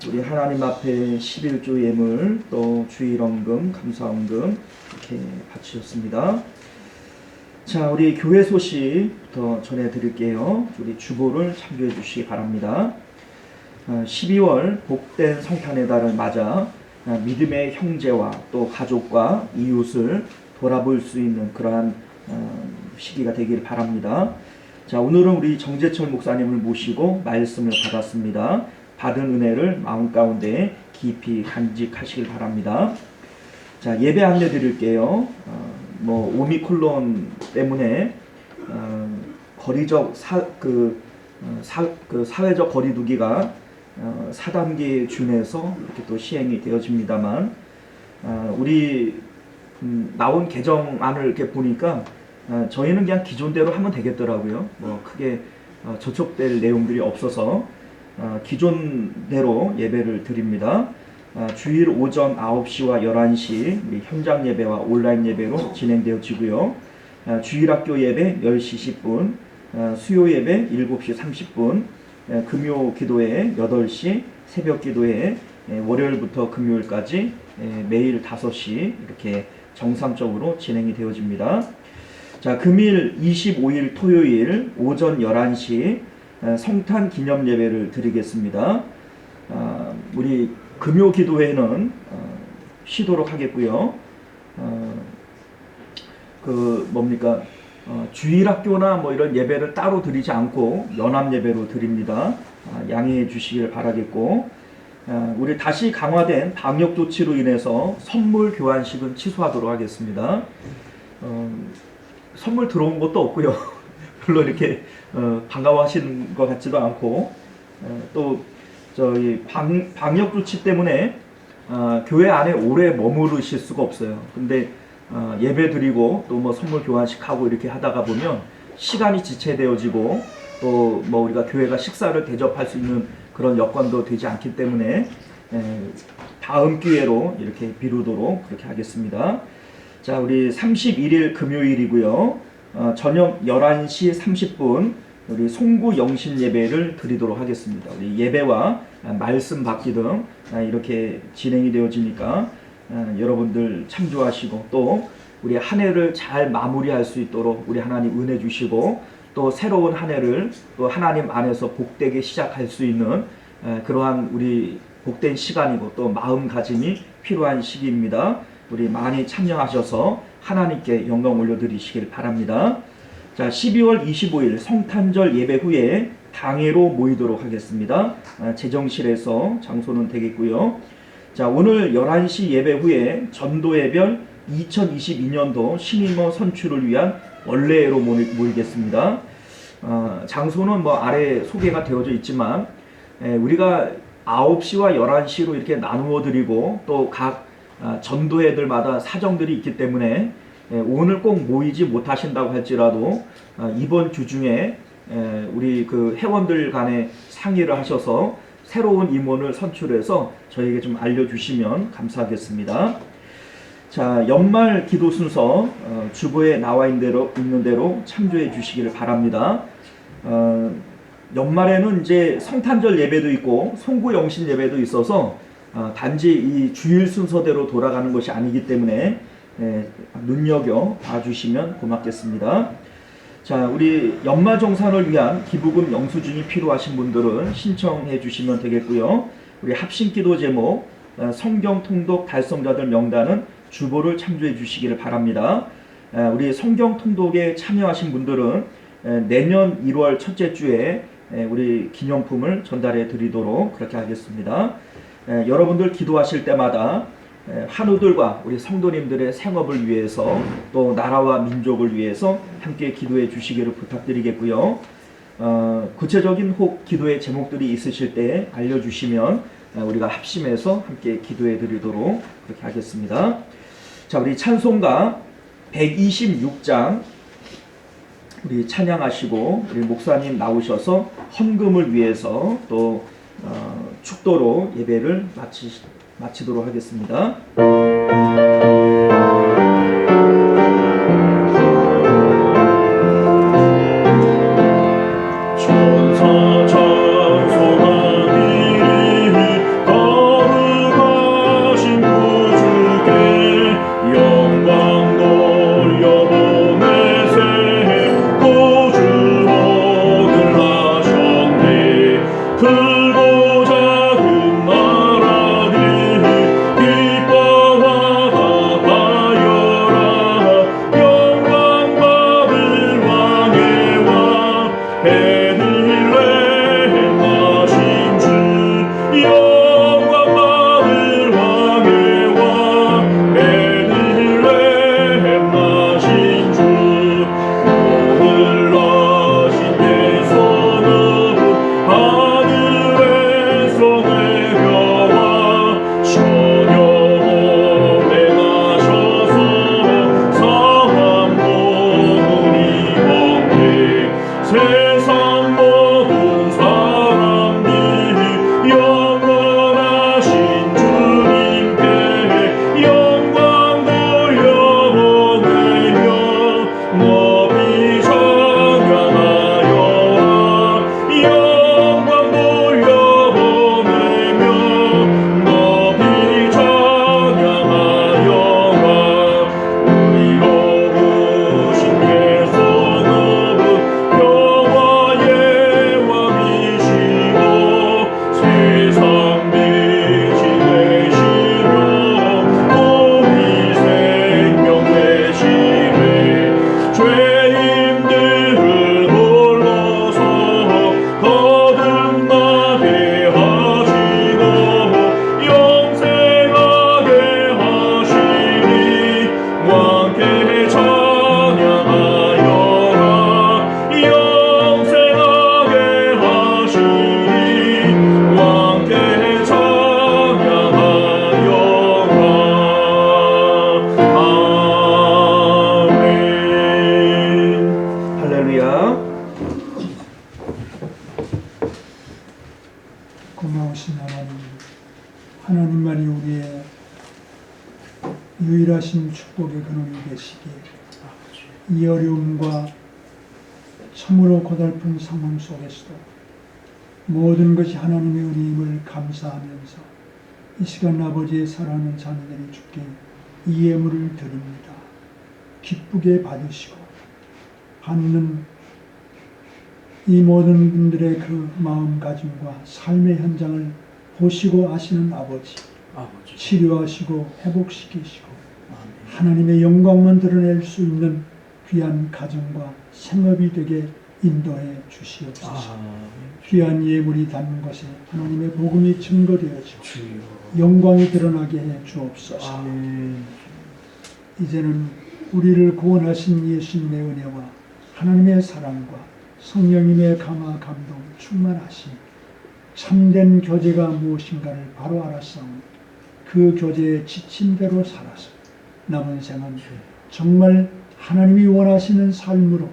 우리 하나님 앞에 11조 예물 또 주일원금 감사원금 이렇게 바치셨습니다. 자, 우리 교회 소식부터 전해드릴게요. 우리 주보를 참조해 주시기 바랍니다. 12월 복된 성탄의 달을 맞아 믿음의 형제와 또 가족과 이웃을 돌아볼 수 있는 그러한 시기가 되길 바랍니다. 자, 오늘은 우리 정재철 목사님을 모시고 말씀을 받았습니다. 받은 은혜를 마음 가운데 깊이 간직하시길 바랍니다. 자, 예배 안내 드릴게요. 오미크론 때문에 거리적 사회적 거리두기가 4단계에 준해서 이렇게 또 시행이 되어집니다만 우리 나온 개정안을 이렇게 보니까 저희는 그냥 기존대로 하면 되겠더라고요. 크게 저촉될 내용들이 없어서 기존대로 예배를 드립니다. 주일 오전 9시와 11시 우리 현장 예배와 온라인 예배로 진행되어지고요. 주일학교 예배 10시 10분, 수요 예배 7시 30분, 금요 기도회 8시, 새벽 기도회 월요일부터 금요일까지 매일 5시 이렇게 정상적으로 진행이 되어집니다. 자, 금일 25일 토요일 오전 11시 성탄 기념 예배를 드리겠습니다. 우리 금요 기도회는 쉬도록 하겠고요. 주일학교나 이런 예배를 따로 드리지 않고 연합 예배로 드립니다. 양해해 주시길 바라겠고, 우리 다시 강화된 방역 조치로 인해서 선물 교환식은 취소하도록 하겠습니다. 선물 들어온 것도 없고요. 별로 이렇게 반가워하시는 것 같지도 않고, 또 저희 방역 조치 때문에 교회 안에 오래 머무르실 수가 없어요. 근데 예배 드리고 또 선물 교환식 하고 이렇게 하다가 보면 시간이 지체되어지고 또 우리가 교회가 식사를 대접할 수 있는 그런 여건도 되지 않기 때문에 다음 기회로 이렇게 미루도록 그렇게 하겠습니다. 자, 우리 31일 금요일이고요. 저녁 11시 30분 우리 송구 영신 예배를 드리도록 하겠습니다. 우리 예배와 말씀 받기 등 이렇게 진행이 되어지니까 여러분들 참조하시고 또 우리 한 해를 잘 마무리할 수 있도록 우리 하나님 은혜 주시고 또 새로운 한 해를 또 하나님 안에서 복되게 시작할 수 있는 그러한 우리 복된 시간이고 또 마음가짐이 필요한 시기입니다. 우리 많이 참여하셔서 하나님께 영광 올려드리시길 바랍니다. 자, 12월 25일 성탄절 예배 후에 당회로 모이도록 하겠습니다. 재정실에서 장소는 되겠고요. 자, 오늘 11시 예배 후에 전도예별 2022년도 신임원 선출을 위한 원례로 모이겠습니다. 장소는 뭐 아래 소개가 되어져 있지만 우리가 9시와 11시로 이렇게 나누어 드리고 또 각 전도회들마다 사정들이 있기 때문에 오늘 꼭 모이지 못하신다고 할지라도 이번 주 중에 우리 그 회원들 간에 상의를 하셔서 새로운 임원을 선출해서 저에게 좀 알려주시면 감사하겠습니다. 자, 연말 기도 순서 주보에 나와 있는 대로 참조해 주시기를 바랍니다. 연말에는 이제 성탄절 예배도 있고 송구 영신 예배도 있어서 단지 이 주일 순서대로 돌아가는 것이 아니기 때문에 눈여겨 봐주시면 고맙겠습니다. 자, 우리 연마정산을 위한 기부금 영수증이 필요하신 분들은 신청해 주시면 되겠고요. 우리 합심기도 제목 성경 통독 달성자들 명단은 주보를 참조해 주시기를 바랍니다. 우리 성경 통독에 참여하신 분들은 내년 1월 첫째 주에 우리 기념품을 전달해 드리도록 그렇게 하겠습니다. 여러분들 기도하실 때마다 한우들과 우리 성도님들의 생업을 위해서 또 나라와 민족을 위해서 함께 기도해 주시기를 부탁드리겠고요. 구체적인 혹 기도의 제목들이 있으실 때 알려주시면 우리가 합심해서 함께 기도해 드리도록 그렇게 하겠습니다. 자, 우리 찬송가 126장 우리 찬양하시고 우리 목사님 나오셔서 헌금을 위해서 또 축도로 예배를 마치도록 하겠습니다. 고마우신 하나님, 하나님만이 우리의 유일하신 축복의 근원이 되시기에 이 어려움과 참으로 고달픈 상황 속에서도 모든 것이 하나님의 은혜임을 감사하면서 이 시간 아버지의 사랑하는 자녀들이 주께 이 예물을 드립니다. 기쁘게 받으시고 받는 이 모든 분들의 그 마음가짐과 삶의 현장을 보시고 아시는 아버지, 치료하시고 회복시키시고 하나님의 영광만 드러낼 수 있는 귀한 가정과 생업이 되게 인도해 주시옵소서. 귀한 예물이 닿는 곳에 하나님의 복음이 증거되어지고 영광이 드러나게 해 주옵소서. 이제는 우리를 구원하신 예수님의 은혜와 하나님의 사랑과 성령님의 감화 감동 충만하심, 참된 교제가 무엇인가를 바로 알았사오니 그 교제의 지침대로 살아서 남은 생은 정말 하나님이 원하시는 삶으로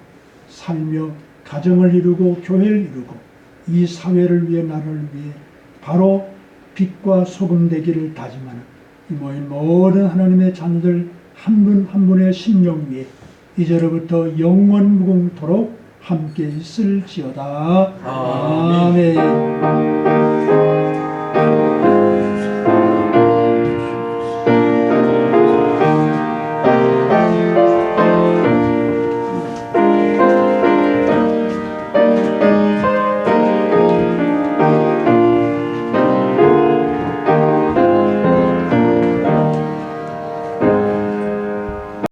살며 가정을 이루고 교회를 이루고 이 사회를 위해 나라를 위해 바로 빛과 소금 되기를 다짐하는 이 모인 모든 하나님의 자녀들 한 분 한 분의 심령 위에 이제로부터 영원 무궁토록 함께 있을지어다. 아멘.